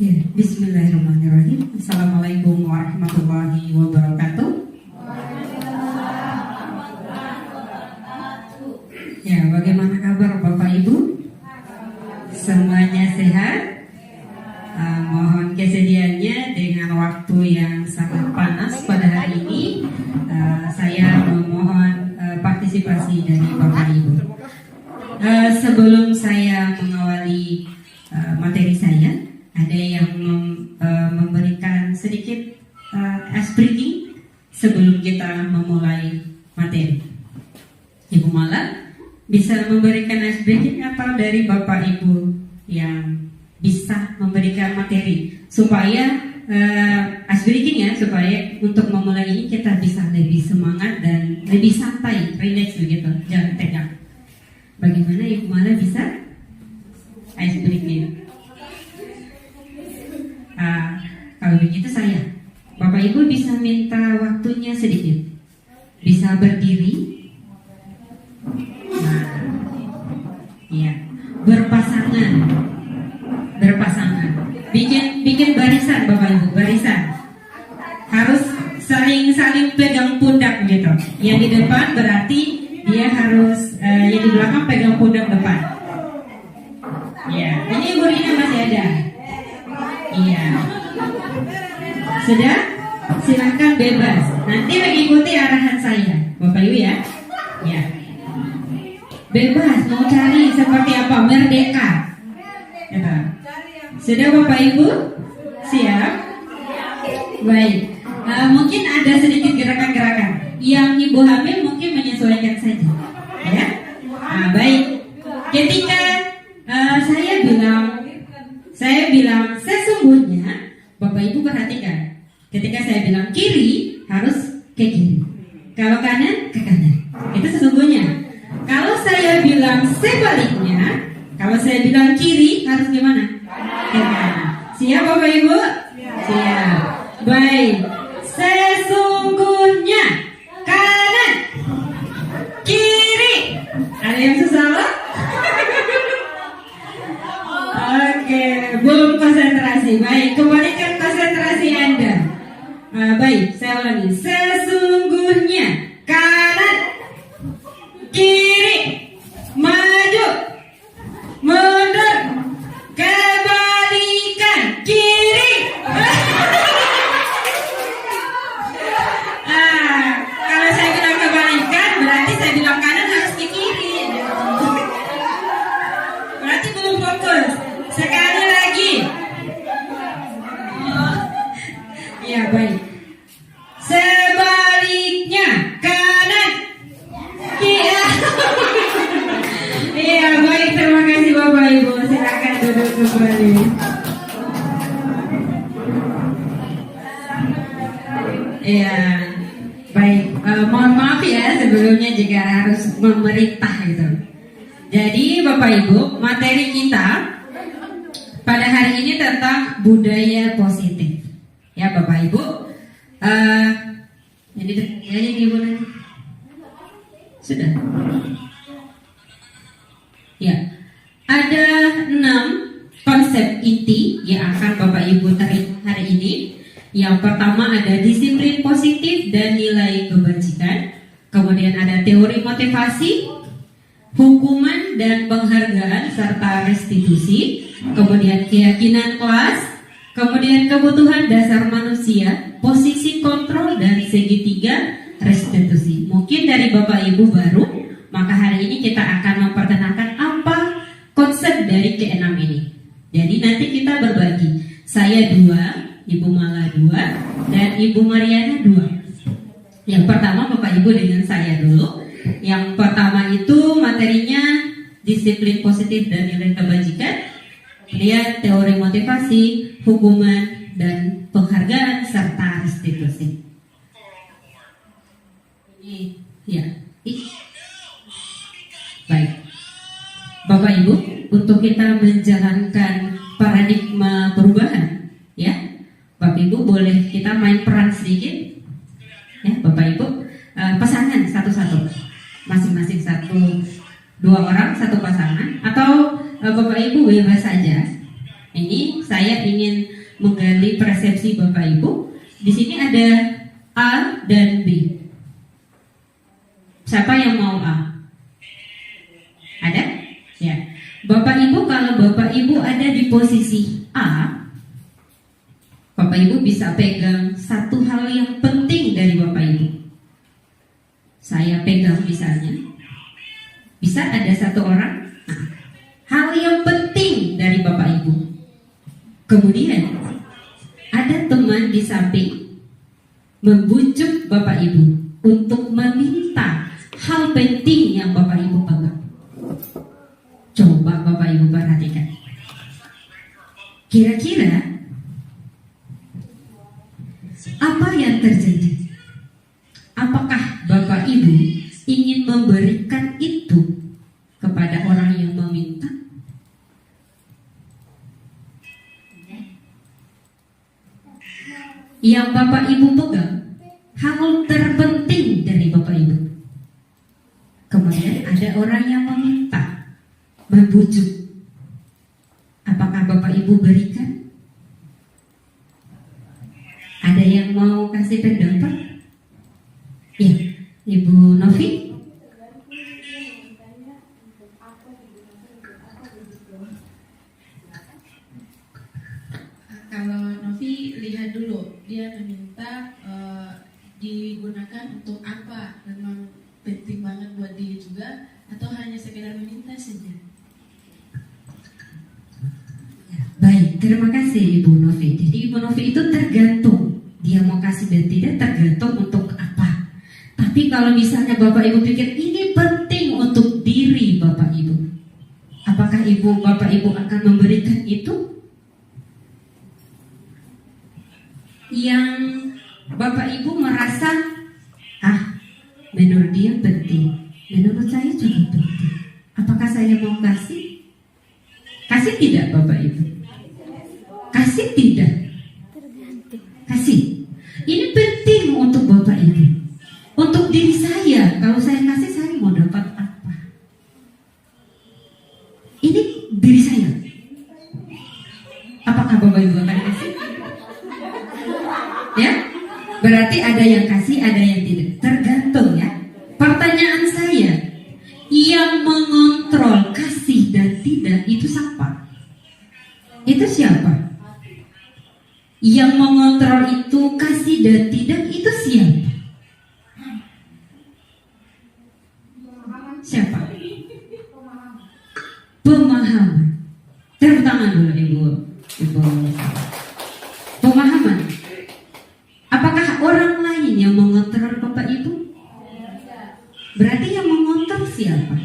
Ya, Bismillahirrahmanirrahim. Assalamualaikum warahmatullahi wabarakatuh. Ya, bagaimana kabar Bapak Ibu? Semuanya sehat? Mohon kesediaannya dengan waktu yang sangat panas pada hari ini. Saya memohon partisipasi dari Bapak Ibu. Sebelum saya mengawali materi saya, ada yang memberikan sedikit ice breaking sebelum kita memulai materi. Ibu Mala bisa memberikan ice breaking atau dari Bapak Ibu yang bisa memberikan materi supaya ice breaking ya, supaya untuk memulai ini kita bisa lebih semangat dan lebih santai, relax begitu, jangan tegang. Bagaimana Ibu Mala bisa ice breaking? Kalau begitu saya, Bapak Ibu bisa minta waktunya sedikit, bisa berdiri, ya, berpasangan, bikin barisan Bapak Ibu, barisan, harus saling pegang pundak gitu. Yang di depan berarti dia harus, yang di belakang pegang pundak depan. Ya, ini Ibu Rina masih ada. Iya. Sudah? Silakan bebas. Nanti mengikuti arahan saya, Bapak Ibu ya. Ya. Bebas mau cari seperti apa, merdeka. Ya. Sudah Bapak Ibu? Siap? Baik. Mungkin ada sedikit gerakan-gerakan. Yang Ibu hamil mungkin menyesuaikan saja. Ya. Baik. Ketika saya bilang sesungguhnya, Bapak Ibu perhatikan. Ketika saya bilang kiri, harus ke kiri. Kalau kanan, ke kanan. Itu sesungguhnya. Kalau saya bilang sebaliknya, kalau saya bilang kiri, harus gimana? Ke kanan. Siap Bapak Ibu? Siap. Baik. Sesungguhnya kanan, kiri. Ada yang susah? Oke, belum konsentrasi. Baik, kembalikan konsentrasi Anda. Baik, saya ulangi. Sesungguhnya kanan, kiri, maju, mundur, kebalikan, kiri. Kalau saya bilang kebalikan, berarti saya bilang kanan harus ke kiri. Berarti belum fokus. Sekali lagi. Ya baik. Sebaliknya kanan, kiri. Iya baik, terima kasih Bapak Ibu. Silakan duduk kembali. Iya baik. Mohon maaf ya sebelumnya jika harus memerintah gitu. Jadi Bapak Ibu, materi kita pada hari ini tentang budaya positif. Ya Bapak Ibu, jadi gimana? Sudah. Ya, ada 6 konsep inti yang akan Bapak Ibu tarik hari ini. Yang pertama ada disiplin positif dan nilai kebajikan. Kemudian ada teori motivasi, hukuman dan penghargaan serta restitusi. Kemudian keyakinan kelas, kemudian kebutuhan dasar manusia, posisi kontrol dan segitiga restitusi. Mungkin dari Bapak Ibu baru, maka hari ini kita akan memperkenalkan apa konsep dari ke-6 ini. Jadi nanti kita berbagi. Saya 2, Ibu Mala 2, dan Ibu Mariana 2. Yang pertama Bapak Ibu dengan saya dulu. Yang pertama itu materinya disiplin positif dan nilai kebajikan. Kemudian teori motivasi, hukuman, dan penghargaan serta restitusi. Ini ya. Baik. Bapak Ibu, untuk kita menjalankan paradigma perubahan, ya. Bapak Ibu boleh kita main peran sedikit. Ya, Bapak Ibu, pasangan satu-satu. Masing-masing 1-2 orang, 1 pasangan, atau Bapak Ibu bebas saja. Ini saya ingin menggali persepsi Bapak Ibu. Di sini ada A dan B. Siapa yang mau A? Ada? Ya. Bapak Ibu, kalau Bapak Ibu ada di posisi A, Bapak Ibu bisa pegang satu hal yang penting dari Bapak Ibu. Saya pegang misalnya, bisa ada satu orang, hal yang penting dari Bapak Ibu. Kemudian ada teman di samping membujuk Bapak Ibu untuk meminta hal penting yang Bapak Ibu pegang. Coba Bapak Ibu perhatikan. Kira-kira apa yang terjadi? Apakah Bapak Ibu ingin memberikan itu kepada orang yang meminta? Yang Bapak Ibu pegang hal terpenting dari Bapak Ibu. Kemudian ada orang yang meminta, membujuk. Apakah Bapak Ibu berikan? Ada yang mau kasih pendapat? Ya, Ibu Novi. Kalau Novi lihat dulu, dia meminta digunakan untuk apa? Memang penting banget buat dia juga, atau hanya sekedar meminta saja? Baik, terima kasih Ibu Novi. Jadi Ibu Novi itu tergantung dia mau kasih dan tidak, tergantung untuk apa. Tapi kalau misalnya Bapak Ibu pikir ini penting untuk diri Bapak Ibu, apakah Bapak Ibu akan memberikan itu? Yang Bapak Ibu merasa, menurut dia penting, menurut saya juga penting. Apakah saya mau kasih? Kasih tidak Bapak Ibu? Kasih tidak? Kasih. Ini penting untuk Bapak Ibu. Untuk diri saya, kalau saya kasih, saya mau dapat apa? Ini diri saya. Apakah Bapak Ibu akan kasih? Ya? Berarti ada yang kasih, ada yang tidak. Tergantung ya. Pertanyaan saya, yang mengontrol kasih dan tidak itu siapa? Itu siapa? Yang mengontrol itu kasih dan tidak itu siapa? Siapa? Pemahaman. Tepuk tangan dulu Ibu. Pemahaman. Apakah orang lain yang mengontrol Bapak Ibu? Berarti yang mengontrol siapa?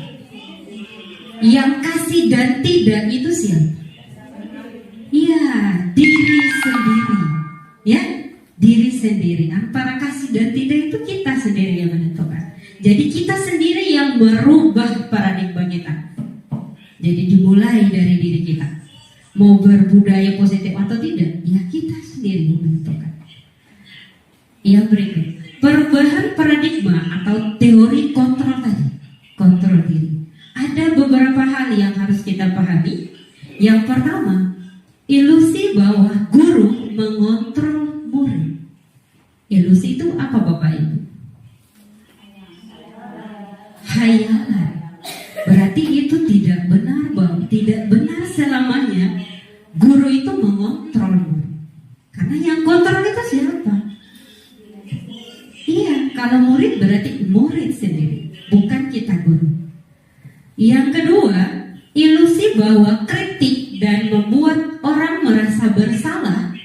Yang kasih dan tidak itu siapa? Ya, diri sendiri. Ya, diri sendiri. Antara kasih dan tidak itu kita sendiri yang menentukan. Jadi kita sendiri yang merubah paradigma kita. Jadi dimulai dari diri kita. Mau berbudaya positif atau tidak, ya kita sendiri yang menentukan. Yang berikut, perubahan paradigma atau teori kontrol tadi, kontrol diri. Ada beberapa hal yang harus kita pahami. Yang pertama, ilusi bahwa guru mengontrol murid. Ilusi itu apa Bapak Ibu? Hayalan. Berarti itu tidak benar Bang. Tidak benar selamanya guru itu mengontrol murid. Karena yang kontrol itu siapa? Iya, kalau murid berarti murid sendiri, bukan kita guru. Yang kedua, ilusi bahwa kritik dan membuat orang merasa bersalah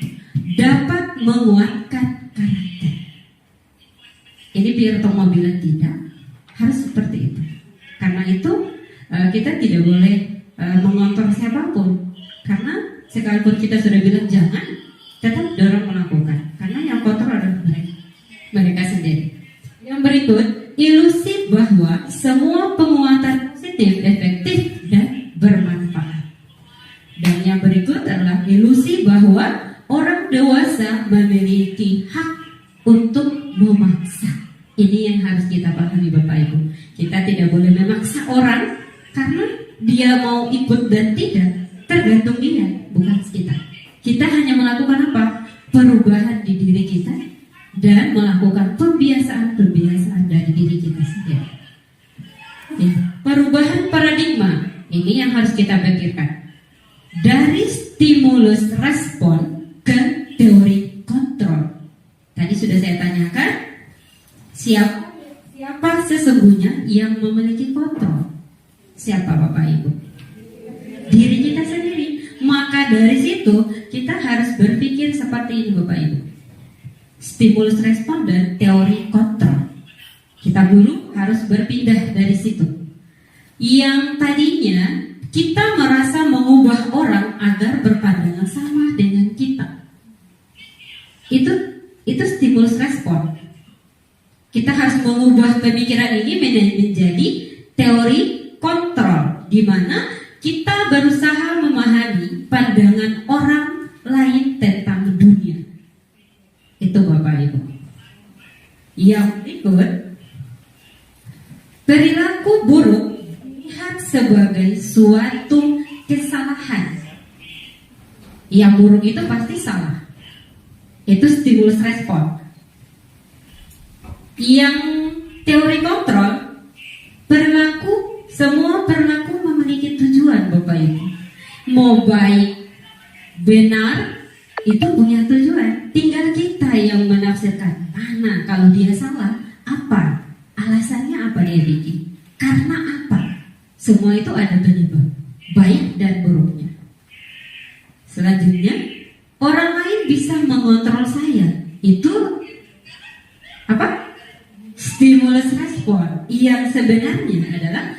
dapat menguatkan karakter. Ini biar Tomo bilang tidak, harus seperti itu. Karena itu kita tidak boleh mengontrol siapapun. Karena sekalipun kita sudah bilang jangan, tetap dorong melakukan. Karena yang kontrol adalah mereka sendiri. Yang berikut, ilusi bahwa semua penguatan positif, efektif, dan bermanfaat. Dan yang berikut adalah ilusi bahwa orang dewasa memiliki hak untuk memaksa. Ini yang harus kita pahami Bapak Ibu. Kita tidak boleh memaksa orang karena dia mau ikut dan tidak, tergantung dia, bukan kita. Kita hanya melakukan apa? Perubahan di diri kita dan melakukan pembiasaan-pembiasaan dari diri kita sendiri. Ya, perubahan paradigma ini yang harus kita pikirkan. Dari stimulus respon ke teori kontrol. Tadi sudah saya tanyakan, siapa sesungguhnya yang memiliki kontrol? Siapa Bapak Ibu? Diri kita sendiri. Maka dari situ kita harus berpikir seperti ini Bapak Ibu. Stimulus respon dan teori kontrol. Kita dulu harus berpindah dari situ. Yang tadinya kita merasa mengubah orang agar berpandangan sama dengan kita. Itu stimulus respon. Kita harus mengubah pemikiran ini menjadi teori kontrol, di mana kita berusaha memahami pandangan orang lain tentang dunia. Itu Bapak Ibu. Yang berikut, perilaku buruk dilihat sebagai suatu kesalahan. Yang buruk itu pasti salah. Itu stimulus respon. Yang teori kontrol, semua perilaku memiliki tujuan Bapak Ibu. Mau baik, benar, itu punya tujuan. Tinggal kita yang menafsirkan. Nah, kalau dia salah, apa? Alasannya apa dia bikin? Karena apa? Semua itu ada penyebab, baik dan buruknya. Selanjutnya, orang lain bisa mengontrol saya. Itu apa? Stimulus respon yang sebenarnya adalah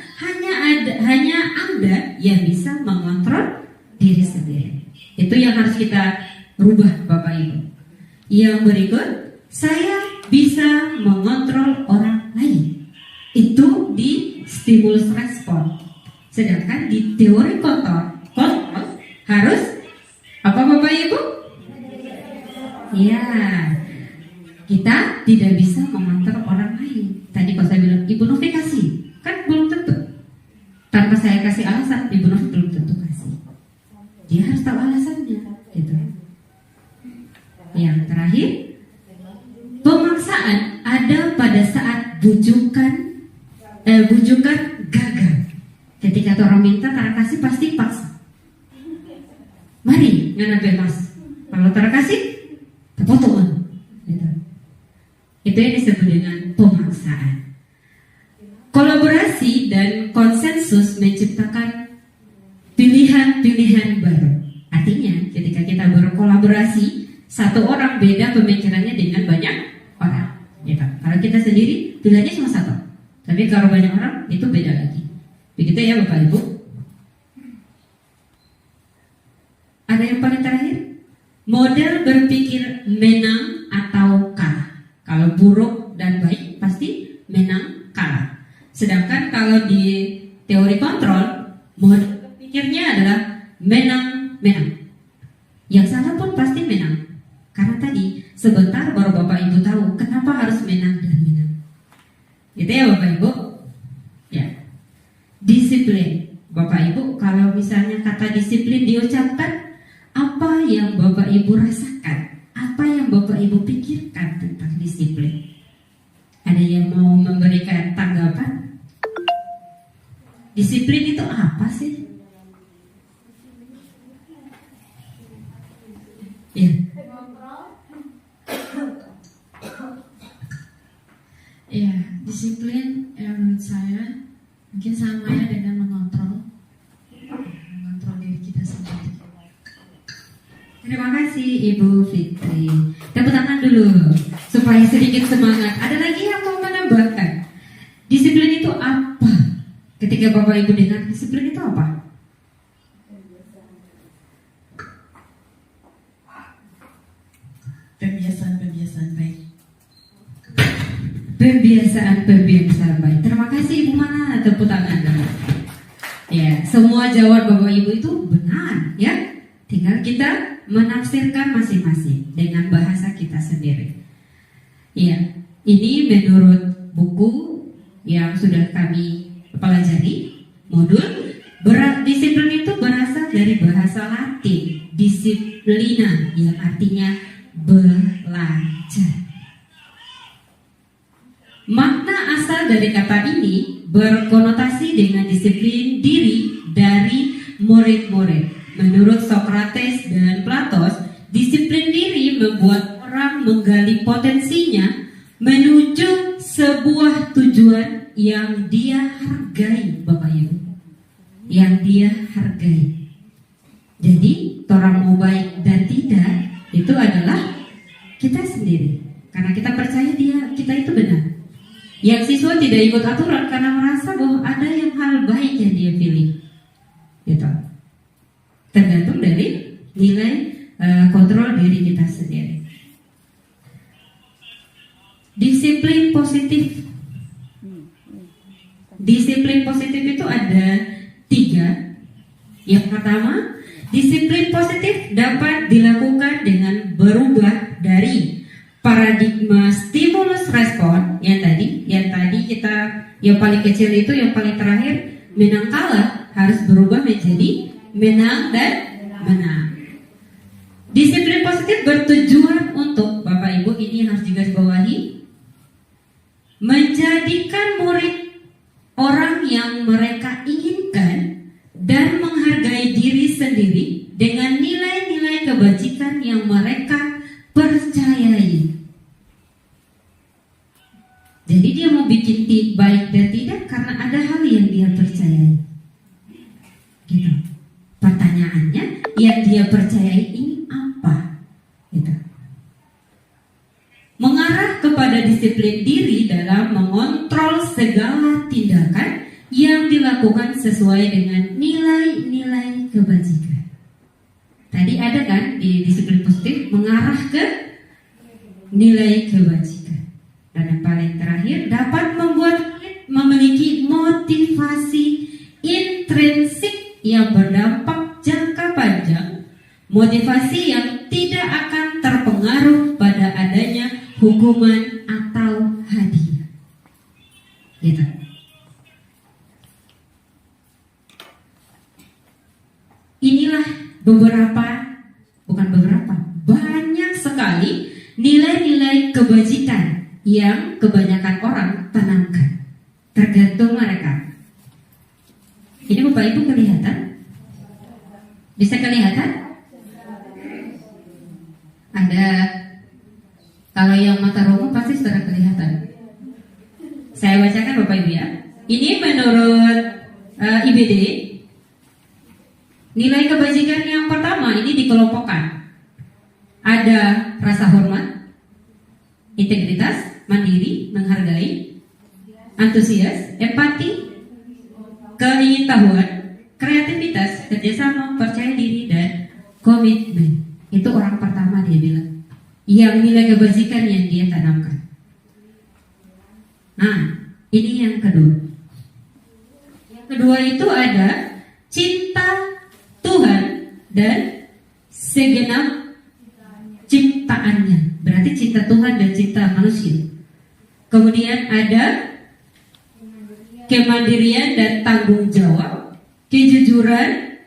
hanya Anda yang bisa mengontrol diri sendiri. Itu yang harus kita rubah Bapak Ibu. Yang berikut, saya bisa mengontrol orang lain. Itu di stimulus respon. Sedangkan di teori kontrol harus apa Bapak Ibu? Ya, kita tidak bisa mengontrol orang lain. Tadi kalau saya bilang Ibu Novi kasih, kan belum tentu. Tanpa saya kasih alasan, Ibu Novi belum tentu kasih. Dia harus tahu alasannya, gitu. Yang terakhir, pemaksaan ada pada saat bujukan gagal. Ketika orang minta, tara kasih pasti paksa. Mari ngana mas, kalau tara kasih, terpotong. Gitu. Itu yang disebut dengan pemaksaan. Kolaborasi dan konsensus menciptakan pilihan-pilihan baru. Artinya, ketika kita berkolaborasi, satu orang beda pemikirannya dengan banyak orang. Gitu. Kalau kita sendiri, pilihannya cuma satu. Tapi kalau banyak orang, itu beda lagi. Begitu ya Bapak Ibu. Ada yang paling terakhir? Model berpikir menang atau kalah. Kalau buruk dan baik pasti menang kalah. Sedangkan kalau di teori kontrol, model berpikirnya adalah menang. Yang salah pun pasti menang. Karena tadi sebentar baru Bapak Ibu tahu kenapa harus menang dan menang. Gitu ya Bapak Ibu. Ya. Disiplin. Bapak Ibu, kalau misalnya kata disiplin diucapkan, apa yang Bapak Ibu rasakan? Apa yang Bapak Ibu pikirkan tentang disiplin? Ada yang mau memberikan tanggapan? Disiplin itu apa sih? Ya. Ya, disiplin menurut saya mungkin sama ya dengan mengontrol diri kita sendiri. Terima kasih Ibu Fitri. Tepuk tangan dulu supaya sedikit semangat. Ada lagi yang mau menambahkan? Disiplin itu apa? Ketika Bapak Ibu dengar disiplin itu apa? Pembiasaan baik. Pembiasaan baik. Terima kasih Ibu Mana. Tepuk tangan dulu. Ya, semua jawaban Bapak Ibu itu benar, ya. Tinggal kita menafsirkan masing-masing dengan bahasa kita sendiri. Ya, ini menurut buku yang sudah kami pelajari, modul Disiplin itu berasal dari bahasa Latin, disciplina, yang artinya belajar. Makna asal dari kata ini berkonotasi dengan disiplin diri dari murid-murid. Menurut Socrates dan Plato, disiplin diri membuat orang menggali potensinya menuju sebuah tujuan yang dia hargai, Bapak Ibu. Yang dia hargai. Jadi, orang mau baik dan tidak itu adalah kita sendiri. Karena kita percaya kita itu benar. Yang siswa tidak ikut aturan karena merasa bahwa ada yang hal baik yang dia pilih. Gitu. Tergantung dari nilai kontrol diri kita sendiri. Disiplin positif. Disiplin positif itu ada 3. Yang pertama, disiplin positif dapat dilakukan dengan berubah dari paradigma stimulus respon yang tadi kita yang paling kecil itu yang paling terakhir menang kalah harus berubah menjadi menang dan menang. Disiplin positif bertujuan untuk Bapak Ibu, ini harus digarisbawahi, menjadikan murid orang yang mereka inginkan dan menghargai diri sendiri dengan nilai-nilai kebajikan yang mereka percayai. Jadi dia mau bikin baik dan tidak karena ada hal yang dia percayai. Gitu. Pertanyaannya, yang dia percayai ini apa? Gitu. Mengarah kepada disiplin diri dalam mengontrol segala tindakan yang dilakukan sesuai dengan nilai-nilai kebajikan. Tadi ada kan di disiplin positif mengarah ke nilai kebajikan. Dan yang paling terakhir, dapat membuat memiliki motivasi intrinsik yang berdampak jangka panjang, motivasi yang tidak akan terpengaruh pada adanya hukuman atau hadiah. Gitu. Inilah banyak sekali nilai-nilai kebajikan yang kebanyakan orang tanamkan, tergantung mereka. Ini Bapak Ibu kelihatan? Bisa kelihatan? Ada, kalau yang mata umum pasti sudah kelihatan. Saya bacakan Bapak Ibu ya. Ini menurut IBD, nilai kebajikan yang pertama ini dikelompokkan. Ada rasa hormat, integritas, mandiri, menghargai, antusias, empati, keingintahuan, kreativitas, kerjasama, percaya diri, dan komitmen. Itu orang pertama dia bilang. Yang nilai kebajikan yang dia tanamkan. Nah, ini yang kedua. Yang kedua itu ada cinta Tuhan dan segenap ciptaannya. Berarti cinta Tuhan dan cinta manusia. Kemudian ada kemandirian dan tanggung jawab, kejujuran,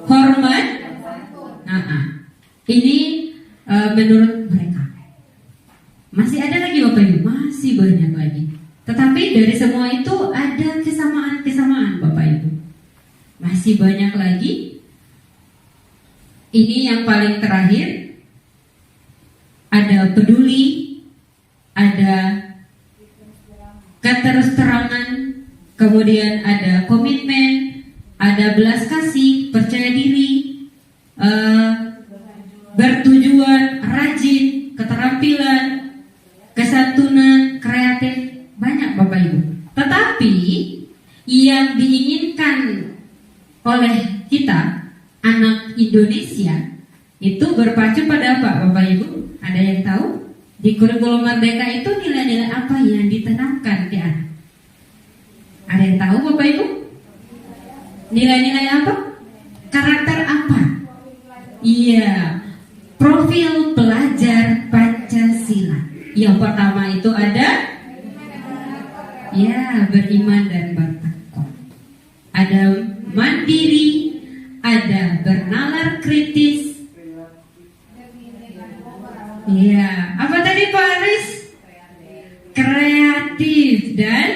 hormat. Ini menurut mereka. Masih ada lagi Bapak Ibu, masih banyak lagi. Tetapi dari semua itu ada kesamaan Bapak Ibu. Masih banyak lagi. Ini yang paling terakhir. Ada peduli, ada keterus-terangan, kemudian ada komitmen, ada belas kasih, percaya diri, bertujuan, rajin, keterampilan, kesantunan, kreatif, banyak Bapak Ibu. Tetapi yang diinginkan oleh kita, anak Indonesia, itu berpacu pada apa Bapak Ibu? Ada yang tahu? Di kurikulum Merdeka itu nilai-nilai apa yang ditanamkan ke anak? Ada yang tahu Bapak Ibu? Nilai-nilai apa? Karakter apa? Iya, profil pelajar Pancasila. Yang pertama itu ada, ya, beriman dan bertakwa. kreatif, dan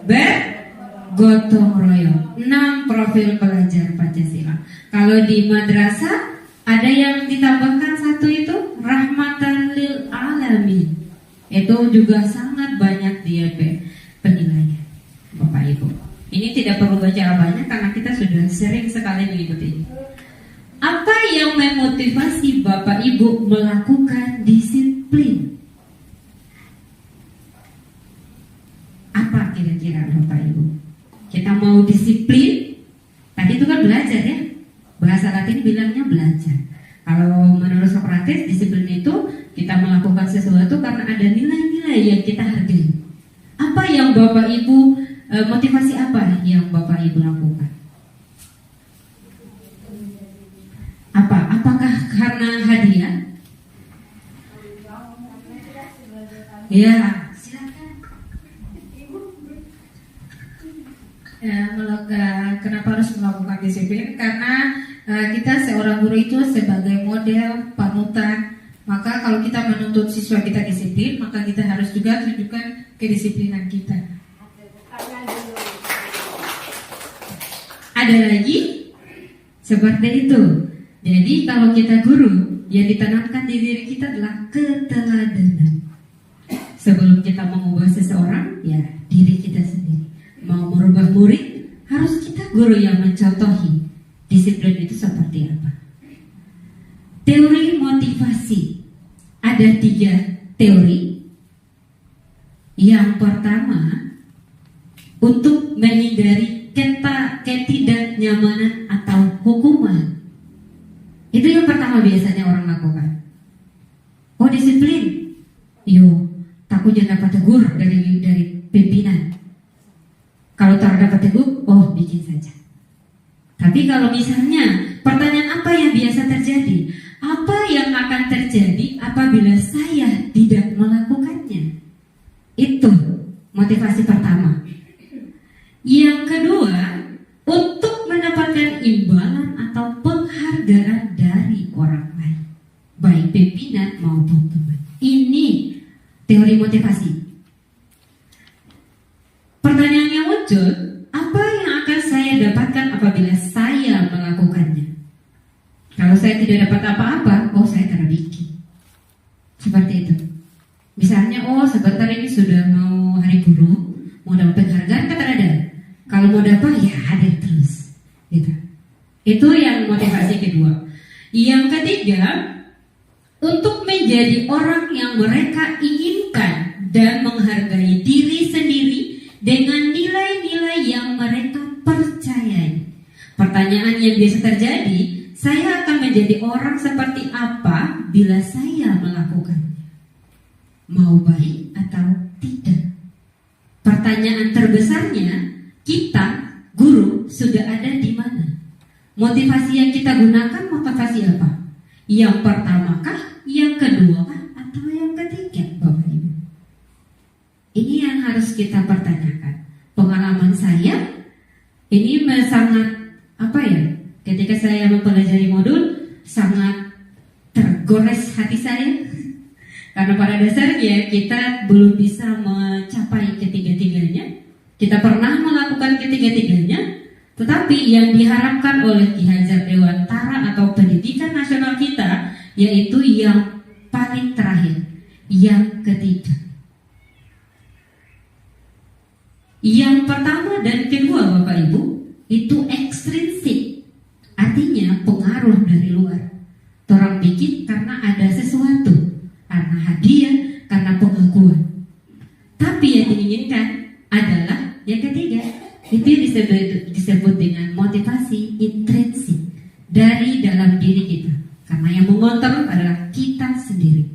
bergotong royong. 6 profil pelajar Pancasila. Kalau di madrasah ada yang ditambahkan satu itu rahmatan lil alamin. Itu juga sangat banyak dia penilaian, Bapak Ibu. Ini tidak perlu baca banyak karena kita sudah sering sekali mengikuti ini. Apa yang memotivasi Bapak Ibu melakukan disiplin? Apa kira-kira Bapak Ibu? Kita mau disiplin, tadi itu kan belajar ya. Bahasa Latin bilangnya belajar. Kalau menurut Socrates, disiplin itu kita melakukan sesuatu karena ada nilai-nilai yang kita hargai. Apa yang Bapak Ibu, motivasi apa yang Bapak Ibu lakukan? Apakah karena hadiah? Ya, silakan. Ya, kenapa harus melakukan disiplin? Karena kita seorang guru itu sebagai model panutan. Maka kalau kita menuntut siswa kita disiplin, maka kita harus juga tunjukkan kedisiplinan kita. Ada lagi seperti itu. Jadi kalau kita guru, yang ditanamkan di diri kita adalah keteladanan. Sebelum kita mengubah seseorang, ya diri kita sendiri. Mau merubah murid, harus kita guru yang mencontohi disiplin itu seperti apa. Teori motivasi. Ada 3 teori. Yang pertama, untuk menghindari ketidaknyamanan atau hukuman. Itu yang pertama biasanya orang lakukan. Oh, disiplin. Yo, takutnya dapat tegur dari pimpinan. Kalau tak dapat tegur, oh bikin saja. Tapi kalau misalnya pertanyaan apa yang biasa terjadi? Apa yang akan terjadi apabila saya tidak melakukannya? Itu motivasi pertama. Yang kedua, untuk mendapatkan imbalan atau penghargaan dari orang lain, baik pimpinan maupun teman. Ini teori motivasi. Pertanyaannya muncul, apa yang akan saya dapatkan apabila saya melakukannya? Kalau saya tidak dapat apa-apa, oh saya terbikin. Seperti itu. Misalnya, oh sebentar ini sudah mau hari guru, mau dapat penghargaan, kata ada. Kalau mau dapat, ya hadir terus. Gitu. Itu yang motivasi kedua. Yang ketiga, untuk menjadi orang yang mereka inginkan dan menghargai diri sendiri dengan nilai-nilai yang mereka percayai. Pertanyaan yang biasa terjadi, saya akan menjadi orang seperti apa bila saya melakukannya? Mau baik atau tidak? Pertanyaan terbesarnya, kita, guru, sudah ada di mana? Motivasi yang kita gunakan, motivasi apa? Yang pertama kah? Yang kedua kah? Atau yang ketiga, Bapak Ibu? Ini yang harus kita pertanyakan. Pengalaman saya, ini sangat, ketika saya mempelajari modul, sangat tergores hati saya. Karena pada dasarnya kita belum bisa mencapai ketiga-tiganya. Kita pernah melakukan ketiga-tiganya, tetapi yang diharapkan oleh Ki Hajar Dewantara atau pendidikan nasional kita, yaitu yang paling terakhir, yang ketiga. Yang pertama dan kedua, Bapak Ibu, itu ekstrinsik, artinya pengaruh dari luar. Orang bikin karena ada sesuatu, karena hadiah, karena pengakuan. Tapi yang diinginkan adalah yang ketiga, itu disebut dengan motivasi intrinsik dari dalam diri kita. Karena yang mengontrol adalah kita sendiri,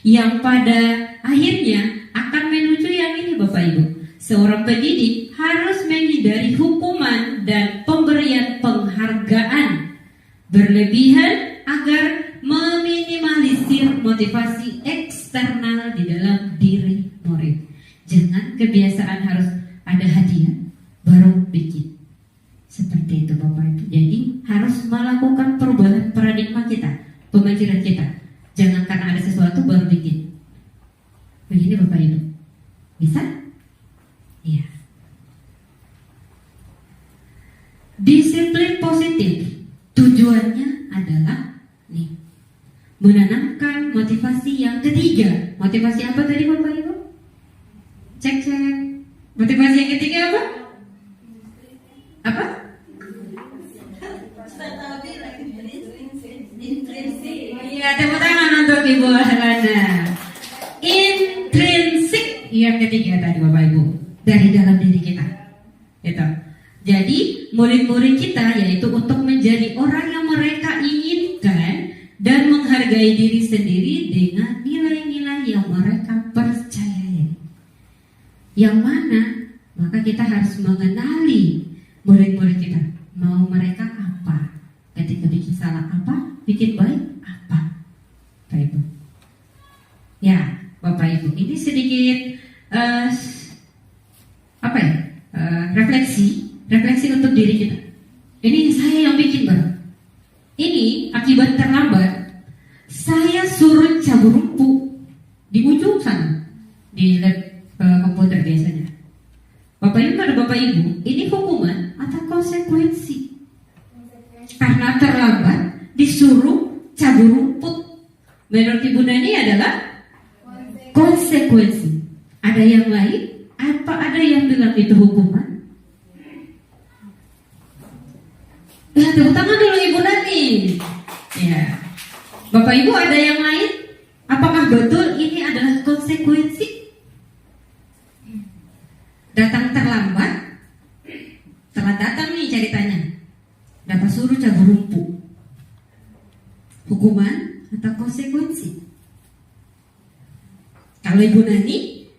yang pada akhirnya akan menuju yang ini, Bapak Ibu. Seorang pendidik harus menghindari hukuman dan pemberian penghargaan berlebihan agar meminimalisir motivasi eksternal di dalam diri murid. Jangan kebiasaan harus ada hadiah baru bikin. Seperti itu, Bapak Ibu. Jadi harus melakukan perubahan paradigma kita, pemikiran kita. Jangan karena ada sesuatu baru bikin. Begini, Bapak Ibu. Bisa? positif. Tujuannya adalah nih, menanamkan motivasi yang ketiga. Motivasi apa tadi Bapak Ibu? Cek. Motivasi yang ketiga apa? Apa? Iya, tepuk tangan untuk Ibu Ahlana. Intrinsik yang ketiga tadi Bapak Ibu, dari dalam diri kita. Gitu. Jadi murid-murid kita yaitu untuk menjadi orang yang mereka inginkan dan menghargai diri sendiri dengan nilai-nilai yang mereka percayai. Yang mana maka kita harus mengenali murid-murid kita, mau mereka apa, ketika bikin salah apa, bikin baik apa, Bapak Ibu. Ya, Bapak Ibu, ini sedikit refleksi untuk diri kita. Ini saya yang bikin Bang. Ini akibat terlambat, saya suruh cabut rumput di ujung sana di lab komputer biasanya. Bapak Ibu, pada Bapak Ibu, ini hukuman atau konsekuensi? Karena terlambat disuruh cabut rumput. Menurut Ibu Nani adalah konsekuensi. Ada yang lain? Apa ada yang bilang itu hukuman? Ya, tepuk tangan dulu Ibu Nani. Ya, Bapak Ibu ada yang lain? Apakah betul ini adalah konsekuensi? Datang terlambat, telah datang nih ceritanya, dapat suruh cabut rumput. Hukuman atau konsekuensi? Kalau Ibu Nani,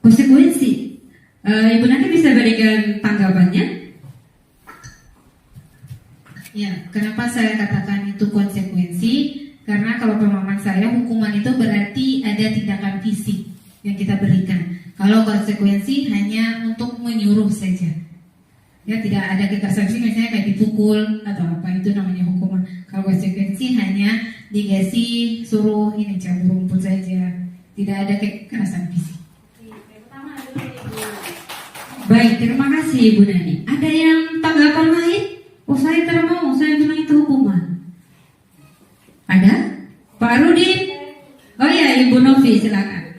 konsekuensi. Ibu Nani bisa berikan tanggapannya? Ya, kenapa saya katakan itu konsekuensi? Karena kalau pemahaman saya, hukuman itu berarti ada tindakan fisik yang kita berikan. Kalau konsekuensi hanya untuk menyuruh saja. Ya, tidak ada kekerasan fisik, misalnya kayak dipukul atau apa, itu namanya hukuman. Kalau konsekuensi hanya dikasih suruh ini cabut rumput saja. Tidak ada kekerasan fisik. Baik, terima kasih Ibu Nani. Ada yang tanggapan lain? Oh, saya tidak mau, saya bilang itu hukuman. Ada? Pak Rudin? Oh ya, Ibu Novi, silakan.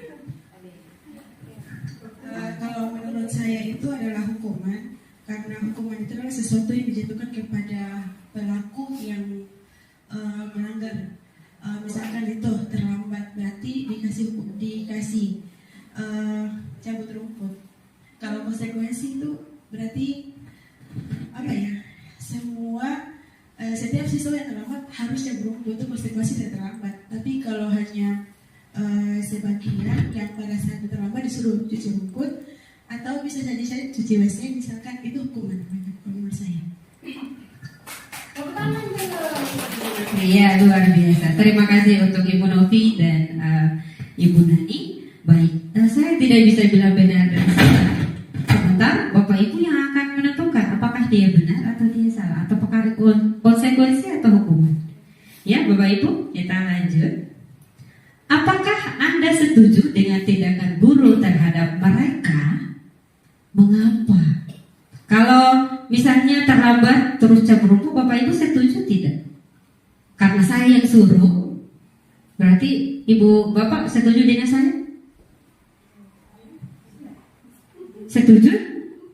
Kalau menurut saya itu adalah hukuman, karena hukuman itu adalah sesuatu yang dijatuhkan kepada pelaku yang melanggar. Misalkan itu terlambat, berarti dikasih cabut rumput. Kalau konsekuensi itu berarti apa ya? Setiap siswa yang terlambat harus cabut rumput, itu konsekuensi saya terlambat. Tapi kalau hanya sebagian yang pada saat itu terlambat disuruh cuci rumput atau bisa jadi saya cuci WC, misalkan, itu hukuman menurut saya. Iya, luar biasa. Terima kasih untuk Ibu Novi dan Ibu Nani. Baik, saya tidak bisa bilang benar dan salah. Sebentar, Bapak Ibu yang akan menentukan apakah dia benar atau dia salah, atau apakah konsekuensi atau hukuman. Ya, Bapak Ibu, kita lanjut. Apakah Anda setuju dengan tindakan guru terhadap mereka? Mengapa? Kalau misalnya terlambat terus cabut rumput, Bapak Ibu setuju tidak? Karena saya yang suruh, berarti Ibu Bapak setuju dengan saya? Setuju?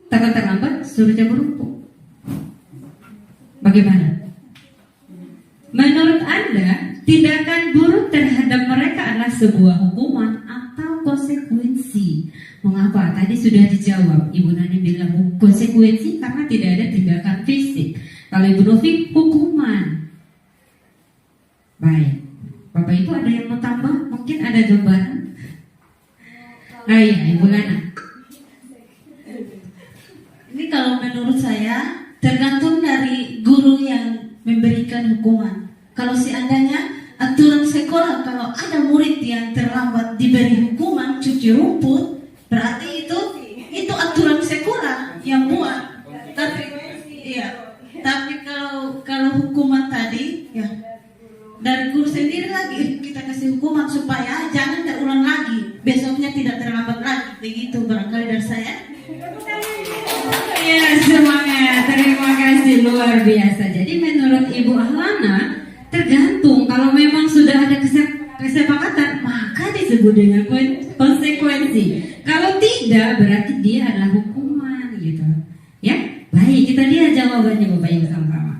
Terlambat suruh cabut rumput. Bagaimana? Menurut Anda, tindakan guru terhadap mereka adalah sebuah hukuman atau konsekuensi? Mengapa? Tadi sudah dijawab. Ibu Nani bilang konsekuensi karena tidak ada tindakan fisik. Kalau Ibu Novi, hukuman. Baik, Bapak Ibu ada yang mau tambah? Mungkin ada gambaran? Iya, Ibu Lana. Ini kalau menurut saya tergantung dari guru yang memberikan hukuman. Kalau seandainya aturan sekolah, kalau ada murid yang terlambat diberi hukuman cuci rumput, berarti itu aturan sekolah yang buat. Tapi kalau hukuman tadi, ya dari guru sendiri lagi kita kasih hukuman supaya jangan terulang lagi, besoknya tidak terlambat lagi. Begitu barangkali dari saya. Ya, semangat. Terima kasih luar biasa. Jadi menurut Ibu Ahlana, tergantung. Kalau memang sudah ada kesepakatan, maka disebut dengan konsekuensi. Kalau tidak, berarti dia adalah hukuman gitu. Ya, baik, kita lihat jawabannya Bapak Ibu sama-sama.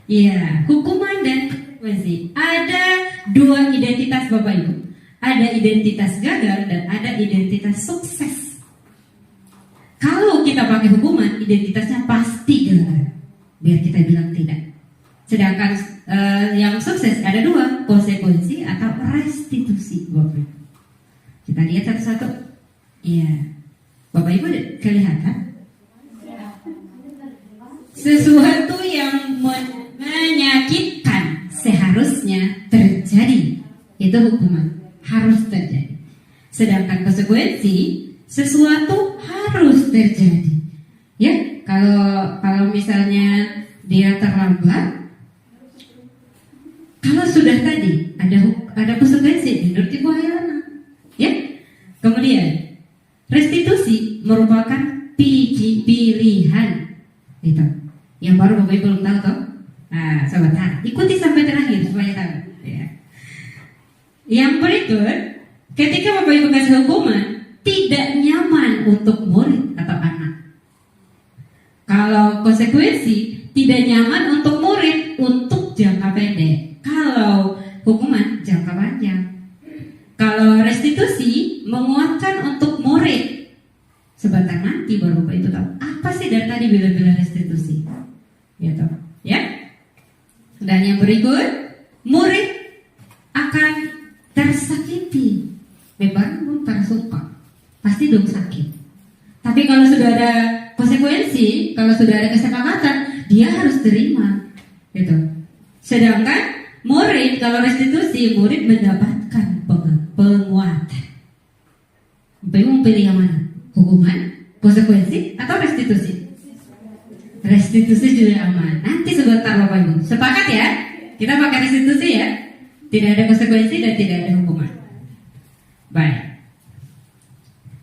Ya, hukuman dan konsekuensi. Ada dua identitas Bapak Ibu. Ada identitas gagal dan ada identitas sukses. Kalau kita pakai hukuman, identitasnya pasti gagal. Biar kita bilang tidak. Sedangkan yang sukses ada dua, konsekuensi atau restitusi. Bapak Ibu. Kita lihat satu-satu. Iya. Bapak Ibu kelihatan? Sesuatu yang menyakitkan seharusnya terjadi. Itu hukuman. Harus terjadi. Sedangkan konsekuensi, sesuatu harus terjadi. Ya, kalau misalnya dia terlambat, kalau sudah tadi ada konsekuensi menurut Ibu Ahlana. Ya. Kemudian restitusi merupakan pilihan. Itu. Yang baru Bapak Ibu belum tahu toh? Nah, sobat, ikuti sampai terakhir supaya tahu. Ya. Yang berikut, ketika Bapak Ibu kasih hukuman, tidak nyaman untuk murid atau anak. Kalau konsekuensi, tidak nyaman untuk murid untuk jangka pendek. Kalau hukuman, jangka panjang. Kalau restitusi, menguatkan untuk murid. Sebentar nanti baru Bapak Ibu tahu apa sih dari tadi bila-bila restitusi. Gitu. Ya. Dan yang berikut, murid akan tersakiti. Beban pun tersumpah. Pasti dong sakit. Tapi kalau sudah ada konsekuensi, kalau sudah ada kesepakatan, dia harus terima. Gitu. Sedangkan murid, kalau restitusi, murid mendapatkan penguatan. Bapak Ibu pilih yang mana? Hukuman, konsekuensi, atau restitusi? Restitusi juga aman. Nanti sebentar Bapak Ibu. Sepakat ya? Kita pakai restitusi ya? Tidak ada konsekuensi dan tidak ada hukuman. Baik.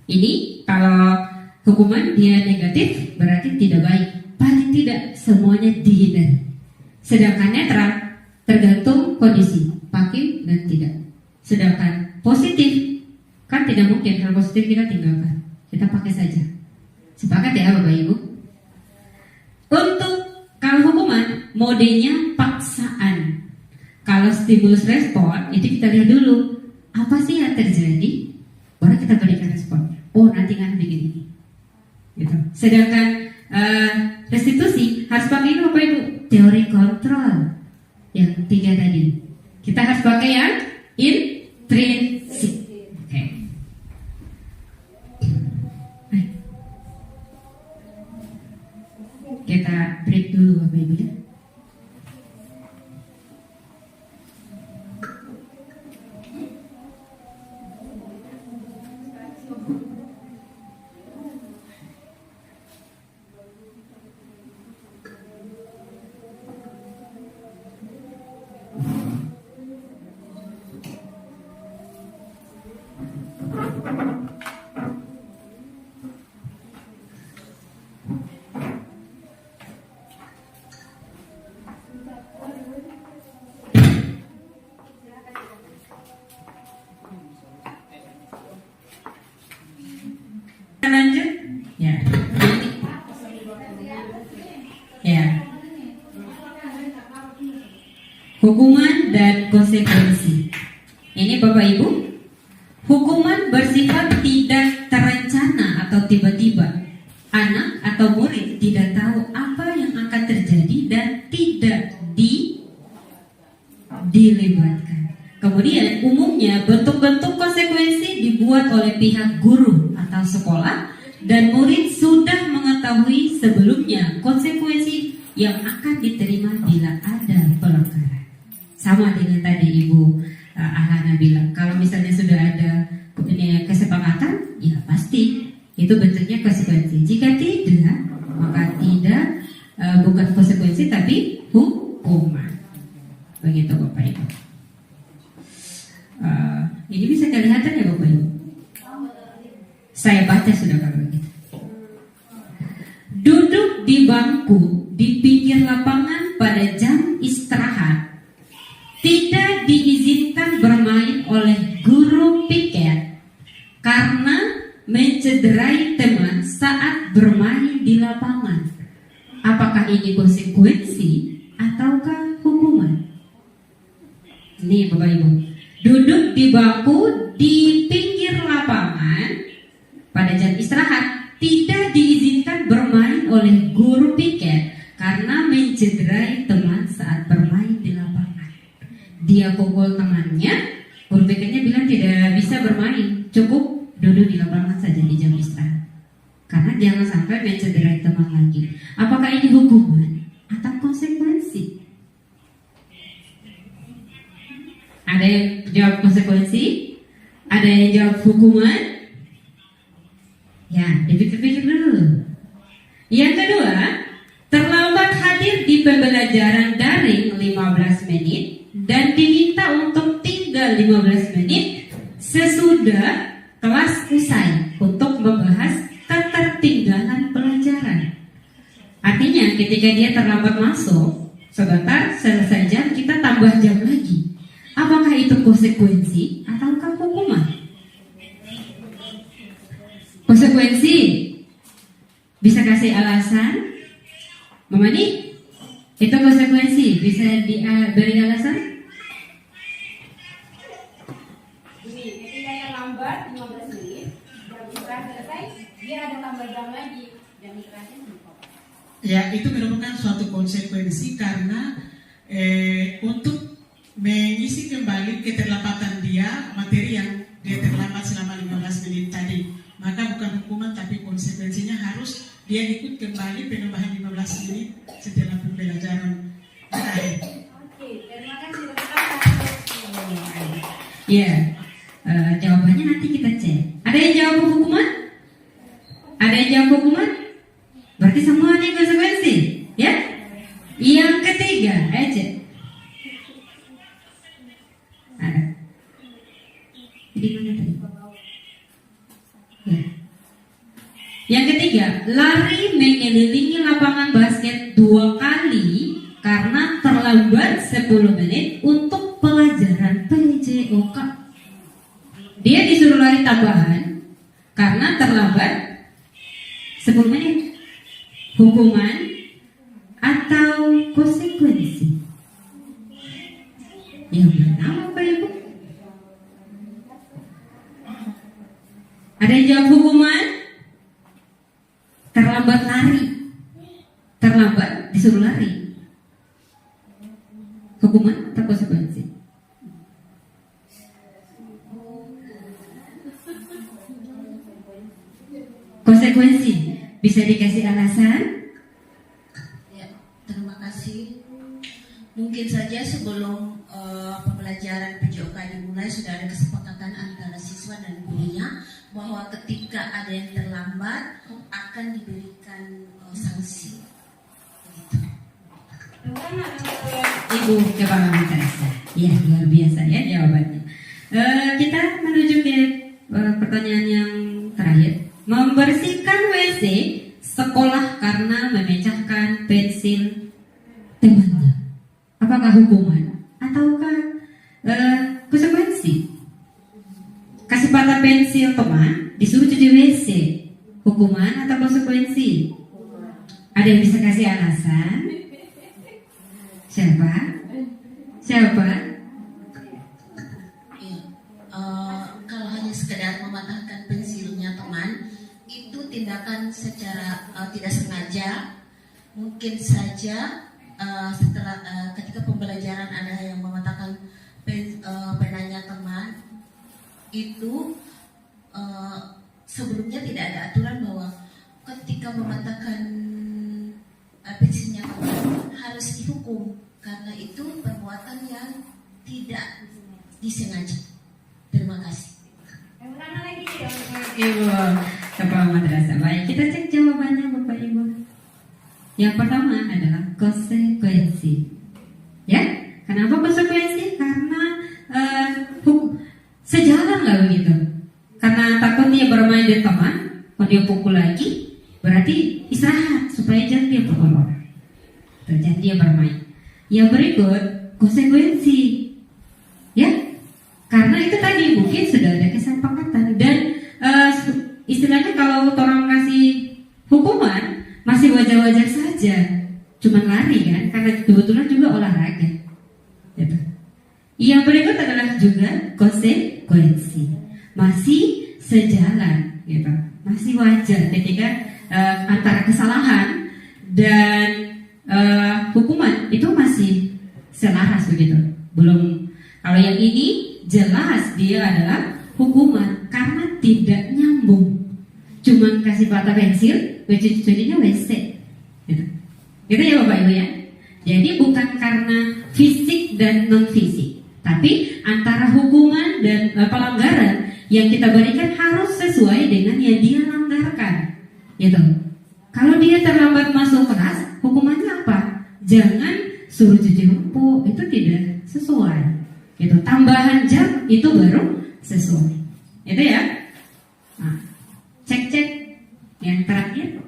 Ini kalau hukuman dia negatif berarti tidak baik. Paling tidak semuanya dihindari. Sedangkan netral tergantung kondisi, pakai dan tidak. Sedangkan positif kan tidak mungkin, hal positif kita tinggalkan. Kita pakai saja. Sepakat ya Bapak Ibu? Untuk kalau hukuman modenya paksaan. Kalau stimulus respon itu kita lihat dulu apa sih yang terjadi, baru kita berikan respon. Oh nanti kan begini. Gitu. Sedangkan restitusi harus pakai apa Ibu? Teori kontrol yang 3 tadi. Kita harus pakai yang intrinsik. Oke. Kita break dulu Bapak Ibu ya. Lanjut ya. Ya. Hukuman dan konsekuensi. Ini Bapak Ibu, hukuman bersifat tidak terencana atau tiba-tiba. Anak atau murid tidak tahu apa yang akan terjadi dan tidak dilibatkan. Kemudian umumnya bentuk-bentuk konsekuensi dibuat oleh pihak guru atau sekolah dan murid sudah mengetahui sebelumnya konsekuensi yang akan diterima bila ada pelanggaran. Sama dengan tadi Ibu Ahlana bilang, kalau misalnya sudah ada kesepakatan, ya pasti itu bentuknya konsekuensi. Jika tidak, maka tidak bukan konsekuensi tapi hukuman. Begitu Bapak Ibu. Ini bisa kelihatan ya Bapak Ibu? Saya baca sudah kalau begitu. Duduk di bangku di pinggir lapangan teman saat bermain di lapangan. Apakah ini konsekuensi ataukah hukuman? Nih Bapak Ibu, duduk di bangku di pinggir lapangan pada jam istirahat tidak diizinkan bermain oleh guru piket karena mencederai teman saat bermain di lapangan. Dia pukul temannya, guru piketnya bilang tidak bisa bermain, cukup duduk di lapangan saja di jam istirahat. Karena jangan sampai mencederai teman lagi. Apakah ini hukuman atau konsekuensi? Ada yang jawab konsekuensi, ada yang jawab hukuman. Ya, dipikir-pikir dulu. Yang kedua, terlambat hadir di pembelajaran daring 15 menit dan diminta untuk tinggal 15 menit sesudah kelas usai untuk membahas ketertinggalan pelajaran. Artinya ketika dia terlambat masuk, sebentar selesai jam kita tambah jam lagi. Apakah itu konsekuensi ataukah hukuman? Konsekuensi. Bisa kasih alasan? Mama nih, itu konsekuensi. Bisa beri alasan? Ini ketika terlambat 15 menit, jam istirahat selesai, dia ada tambah jam lagi. Jam istirahatnya berapa? Ya, itu merupakan suatu konsekuensi karena untuk mengisi kembali keterlambatan dia, materi yang dia terlambat selama 15 menit tadi. Maka bukan hukuman tapi konsekuensinya harus dia ikut kembali penambahan 15 menit setelah pembelajaran terakhir. Oke, terima kasih teman-teman. Ya, jawabannya nanti kita cek. Ada yang jawab hukuman? Ada yang jawab hukuman? Berarti semua ini konsekuensi, ya? Yang ketiga, ayo cek. Ada. Di mana tadi? Ya. Yang ketiga, lari mengelilingi lapangan basket 2 kali karena terlambat 10 menit untuk pelajaran PJOK. Dia disuruh lari tambahan karena terlambat 10 menit. Hukuman atau konsekuensi? Yang mana Bapak Ibu? Ada yang jawab hukuman? Terlambat lari. Terlambat disuruh lari. Hukuman atau konsekuensi? Konsekuensi. Bisa dikasih alasan? Ya, terima kasih. Mungkin saja sebelum pembelajaran PJOK dimulai sudah ada kesepakatan antara siswa dan gurunya bahwa ketika ada yang terlambat akan diberikan sanksi. Begitu. Ibu Kepala Madrasah. Ya, luar biasa ya jawabannya. Kita menuju ke pertanyaan yang terakhir. Membersihkan WC sekolah karena memecahkan pensil temannya. Apakah hukuman ataukah konsekuensi? Kasih patah pensil teman, disuruh cuci WC. Hukuman atau konsekuensi? Ada yang bisa kasih alasan? Siapa? Siapa? Ya, kalau hanya sekedar mematahkan pensilnya teman, itu tindakan secara tidak sengaja. Mungkin saja setelah ketika pembelajaran ada yang mematahkan penanya teman, itu sebelumnya tidak ada aturan bahwa ketika mematahkan pensilnya teman harus dihukum karena itu perbuatan yang tidak disengaja. Terima kasih. Ulangan lagi ya. Ibu Kepala Madrasah. Baik, kita cek jawabannya Bapak Ibu. Yang pertama adalah konsekuensi. Ya, kenapa konsekuensi? Karena sejalan lah begitu. Karena takut dia bermain di teman, kalau dia pukul lagi, berarti istirahat supaya jangan dia pukul. Jangan dia bermain. Yang berikut konsekuensi, ya, karena itu tadi mungkin sudah ada kesepakatan dan istilahnya kalau orang kasih aja cuman lari kan, karena kebetulan juga olahraga. Gitu. Yang berikut adalah juga konsekuensi, masih sejalan, gitu. Masih wajar ketika antara kesalahan dan hukuman itu masih selaras begitu. Belum, kalau yang ini jelas dia adalah hukuman karena tidak nyambung. Cuman kasih patah pensil, cuci-cucinya WC. Gitu. Gitu ya Bapak Ibu ya. Jadi bukan karena fisik dan non fisik, tapi antara hukuman dan pelanggaran yang kita berikan harus sesuai dengan yang dia langgarkan. Gitu. Kalau dia terlambat masuk kelas, hukumannya apa? Jangan suruh cuci rumput, itu tidak sesuai. Gitu. Tambahan jam itu baru sesuai. Itu ya. Nah, cek yang terakhir.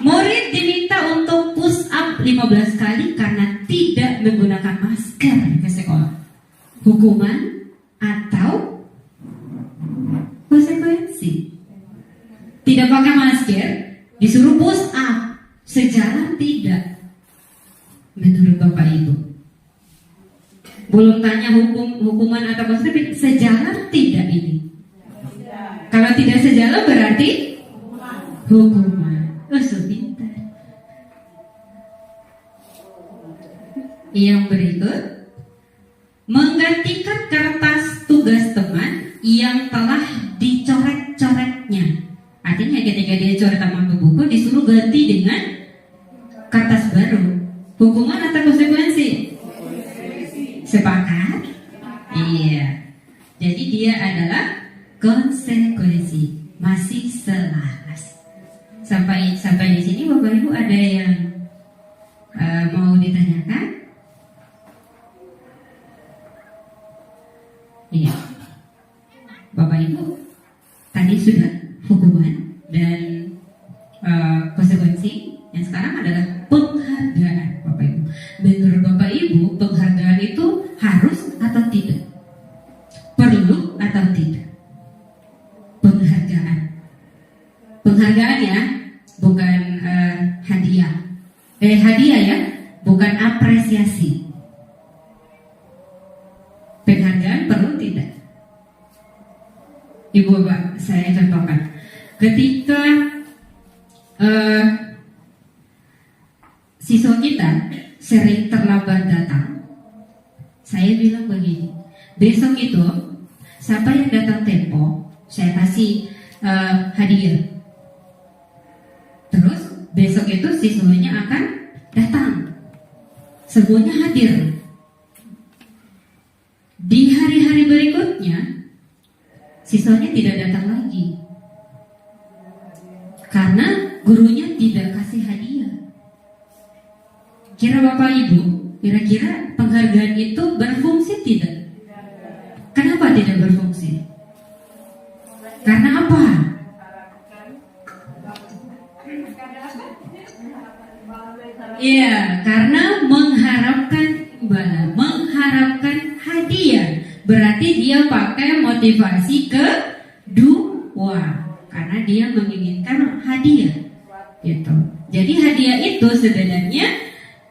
Murid diminta untuk push up 15 kali karena tidak menggunakan masker ke sekolah. Hukuman atau konsekuensi? Tidak pakai masker, disuruh push up, sejalan tidak? Menurut Bapak Ibu, belum tanya hukuman atau konsekuensi, sejalan tidak ini? Kalau tidak sejalan berarti hukuman. Pintar. Yang berikut, menggantikan kertas tugas teman yang telah dicoret-coretnya. Artinya ketika dia coret sama buku, disuruh ganti dengan kertas baru. Hukuman atau konsekuensi? Sepakat? Iya. Jadi dia adalah konsekuensi, masih selaras. Sampai di sini Bapak Ibu ada yang mau ditanyakan? Iya. Bapak Ibu tadi sudah hukuman dan konsekuensi. Yang sekarang adalah penghargaan Bapak Ibu. Menurut Bapak Ibu, penghargaan itu harus atau tidak? Perlu atau tidak? Penghargaan. Penghargaan ya, bukan hadiah. Hadiah ya, bukan apresiasi. Penghargaan perlu tidak? Ibu Bapak, saya contohkan. Ketika siswa kita sering terlambat datang, saya bilang begini, besok itu siapa yang datang tempo, saya kasih hadiah. Terus besok itu siswanya akan datang, semuanya hadir. Di hari-hari berikutnya siswanya tidak datang lagi karena gurunya tidak kasih hadiah. Kira Bapak Ibu, kira-kira penghargaan itu berfungsi tidak? Kenapa tidak berfungsi? Karena apa? Iya, karena mengharapkan imbalan, mengharapkan hadiah. Berarti dia pakai motivasi kedua, karena dia menginginkan hadiah. Gitu. Jadi hadiah itu sebenarnya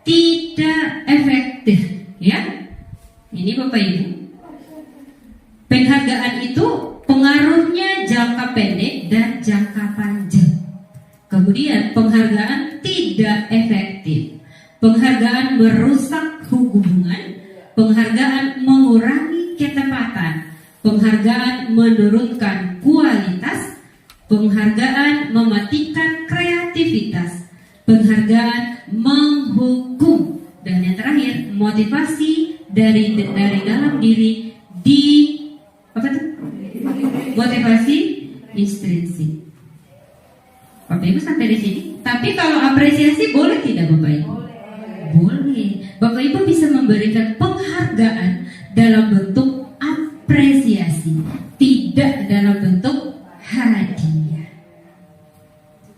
tidak efektif, ya. Ini Bapak Ibu. Penghargaan itu pengaruhnya jangka pendek dan jangka panjang. Kemudian penghargaan tidak efektif. Penghargaan merusak hubungan. Penghargaan mengurangi ketepatan. Penghargaan menurunkan kualitas. Penghargaan mematikan kreativitas. Penghargaan menghukum. Dan yang terakhir, motivasi dari dalam diri motivasi intrinsik. Bapak Ibu sampai di sini. Tapi kalau apresiasi boleh tidak Bapak Ibu? Boleh. Bapak Ibu bisa memberikan penghargaan dalam bentuk apresiasi, tidak dalam bentuk hadiah.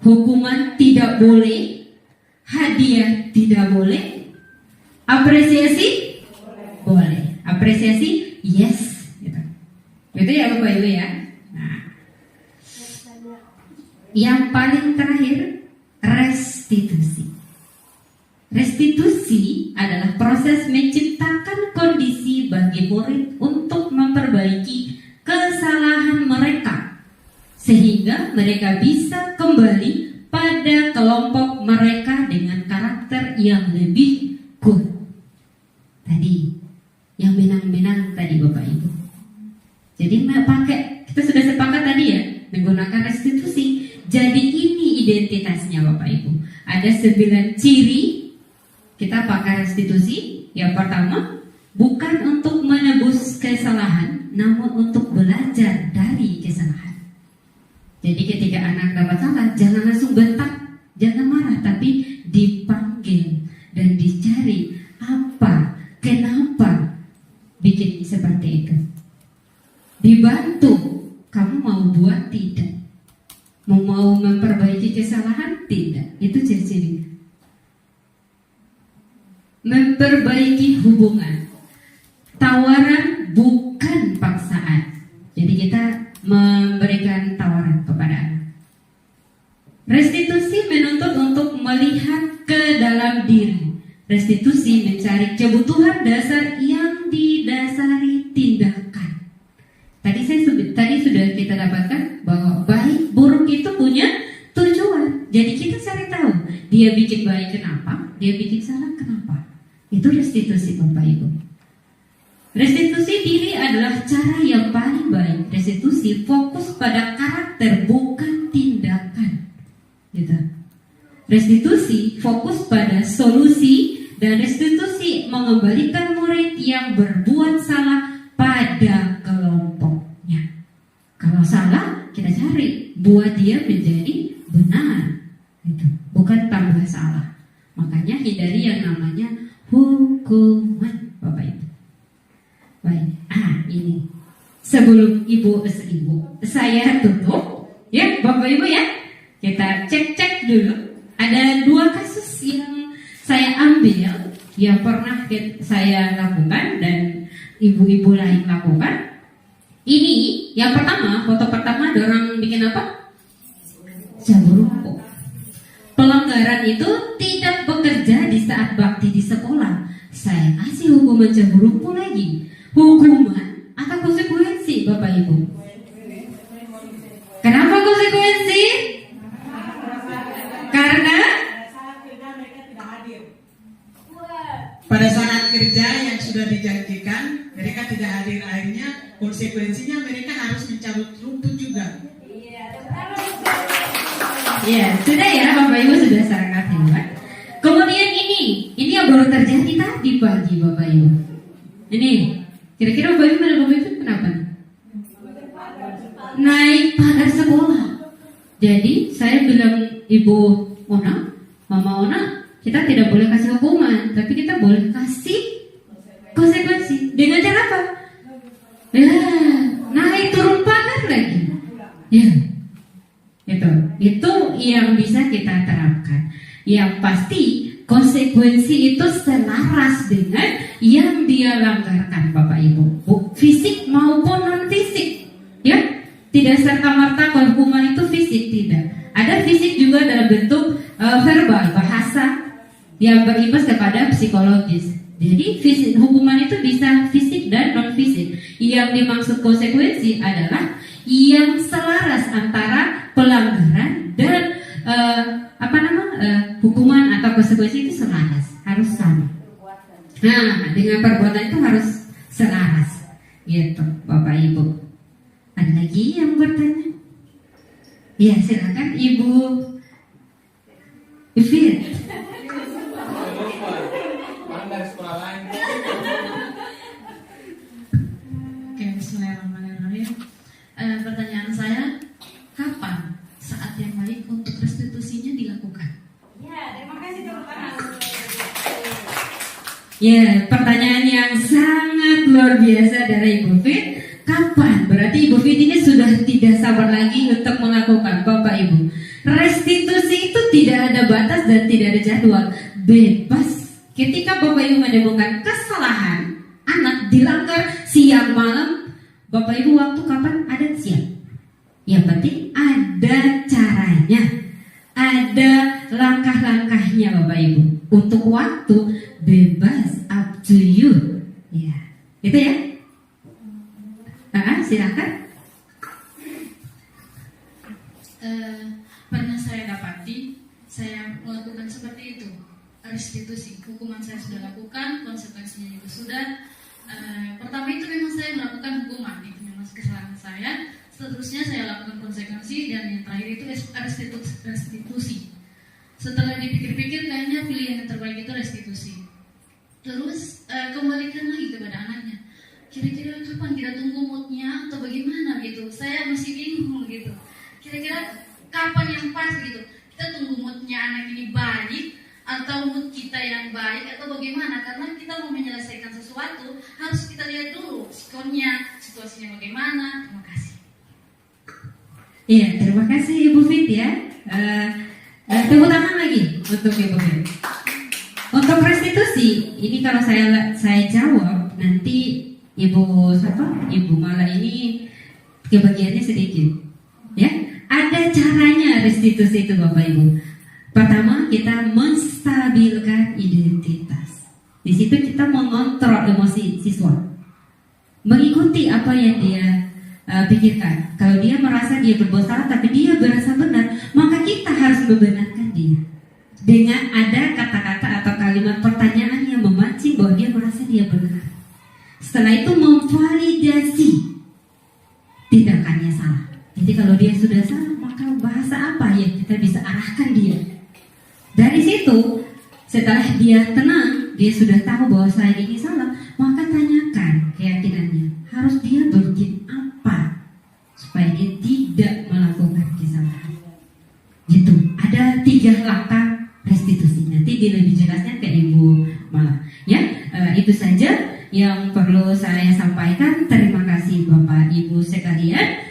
Hukuman tidak boleh, hadiah tidak boleh, apresiasi boleh. Apresiasi yes. Gitu ya Bapak Ibu ya. Nah, yang paling terakhir restitusi. Restitusi adalah proses menciptakan kondisi bagi murid untuk memperbaiki kesalahan mereka sehingga mereka bisa kembali pada kelompok mereka dengan karakter yang lebih kuat. Tadi yang benang-benang tadi Bapak Ibu. Jadi kita sudah sepakat tadi ya, menggunakan restitusi. Jadi ini identitasnya Bapak Ibu. Ada 9 ciri kita pakai restitusi. Yang pertama, bukan untuk menebus kesalahan, namun untuk belajar dari kesalahan. Jadi ketika anak dapat salah, jangan langsung bentak, jangan marah, tapi dipanggil dan dicari apa, kenapa bikin seperti itu. Dibantu, kamu mau buat tidak? Mau memperbaiki kesalahan tidak? Itu ciri-cirinya. Memperbaiki hubungan, tawaran bukan paksaan. Jadi kita memberikan tawaran kepada anak. Restitusi menuntut untuk melihat ke dalam diri. Restitusi mencari kebutuhan dasar yang didasari tindakan. Tadi sudah kita dapatkan bahwa baik buruk itu punya tujuan. Jadi kita cari tahu dia bikin baik kenapa, dia bikin salah kenapa. Itu restitusi Bapak Ibu. Restitusi diri adalah cara yang paling baik. Restitusi fokus pada karakter bukan tindakan. Gitu. Restitusi fokus pada solusi dan restitusi mengembalikan murid yang berbuat salah pada kelompoknya. Kalau salah kita cari buat dia menjadi benar. Gitu. Bukan tambah salah. Makanya hindari yang namanya hukuman Bapak Ibu. Baik, ini sebelum ibu saya tutup ya Bapak Ibu ya, kita cek dulu. Ada 2 kasus yang saya ambil yang pernah saya lakukan dan ibu-ibu lain lakukan. Ini yang pertama, foto pertama ada orang bikin apa? Jamur rumput. Pelanggaran itu tidak bekerja di saat bakti di sekolah. Saya kasih hukuman jamur rumput lagi. Hukuman atau konsekuensi Bapak Ibu? Kenapa konsekuensi? Karena pada saat kerja yang sudah dijanjikan mereka tidak hadir, akhirnya konsekuensinya mereka harus mencabut rumput juga. ya sudah ya Bapak Ibu sudah sangat hebat. Kemudian ini yang baru terjadi tadi pagi Bapak Ibu. Ini kira-kira Bapak Ibu kenapa? Naik pagar sekolah. Jadi saya bilang Ibu Ona, Mama Ona, kita tidak boleh kasih hukuman, tapi kita boleh kasih konsekuensi. Dengan cara apa? Ya, naik turun pagar lagi. Ya, itu yang bisa kita terapkan. Yang pasti konsekuensi itu selaras dengan yang dia langgarkan Bapak Ibu, fisik maupun non fisik. Ya, tidak serta-merta hukuman itu fisik, tidak. Ada fisik juga dalam bentuk verbal, bahasa yang berimbas kepada psikologis. Jadi hukuman itu bisa fisik dan non fisik. Yang dimaksud konsekuensi adalah yang selaras antara pelanggaran dan hukuman atau konsekuensi itu selaras, harus sama. Nah, dengan perbuatan itu harus selaras, gitu, Bapak Ibu. Ada lagi yang bertanya? Ya, silakan Ibu Ivir. Oke, bismillahirrahmanirrahim. Pertanyaan saya, kapan saat yang baik untuk restitusinya dilakukan? Ya, terima kasih tepuk tangan. Ya, pertanyaan yang sangat luar biasa dari Ibu Fit. Kapan? Berarti Ibu Fit ini sudah tidak sabar lagi untuk melakukan, Bapak Ibu. Restitusi itu tidak ada batas dan tidak ada jadwal, bebas. Ketika Bapak Ibu menemukan kesalahan anak dilanggar siang malam, Bapak Ibu waktu kapan ada siap. Yang penting ada caranya, ada langkah-langkahnya Bapak Ibu. Untuk waktu bebas, up to you. Ya, itu ya. Silakan. Pernah saya dapati, saya melakukan seperti itu, restitusi. Hukuman saya sudah lakukan, konsekuensinya juga sudah. Pertama itu memang saya melakukan hukuman, itu memang kesalahan saya. Seterusnya saya lakukan konsekuensi, dan yang terakhir itu restitusi. Setelah dipikir-pikir, kayaknya pilihan yang terbaik itu restitusi. Terus kembalikan lagi kepada anaknya. Kira-kira kapan kita tunggu moodnya atau bagaimana gitu? Saya masih bingung gitu. Kira-kira kapan yang pas gitu? Kita tunggu moodnya anak ini baik atau mood kita yang baik atau bagaimana? Karena kita mau menyelesaikan sesuatu harus kita lihat dulu skornya, situasinya bagaimana. Terima kasih. Iya, terima kasih Ibu Fit ya. Tepuk tangan lagi untuk Ibu Fit. Untuk restitusi, ini kalau saya jawab nanti Ibu Mala ini kebagiannya sedikit. Ya, ada caranya restitusi itu Bapak Ibu. Pertama, kita menstabilkan identitas. Di situ kita mengontrol emosi siswa, mengikuti apa yang dia pikirkan. Kalau dia merasa dia berbuat salah tapi dia berasa benar, maka kita harus membenarkan dia dengan ada kata-kata atau kalimat pertanyaan yang memancing bahwa dia merasa dia benar. Setelah itu memvalidasi tindakannya salah. Jadi kalau dia sudah salah, maka bahasa apa yang kita bisa arahkan dia. Dari situ, setelah dia tenang, dia sudah tahu bahwa saya ini salah, maka tanyakan keyakinannya. Harus dia bikin apa supaya dia tidak melakukan kesalahan. Gitu. Ada 3 langkah restitusi. Nanti dia lebih jelasnya ke Ibu Mala. Ya, itu saja yang perlu saya sampaikan. Terima kasih Bapak Ibu sekalian.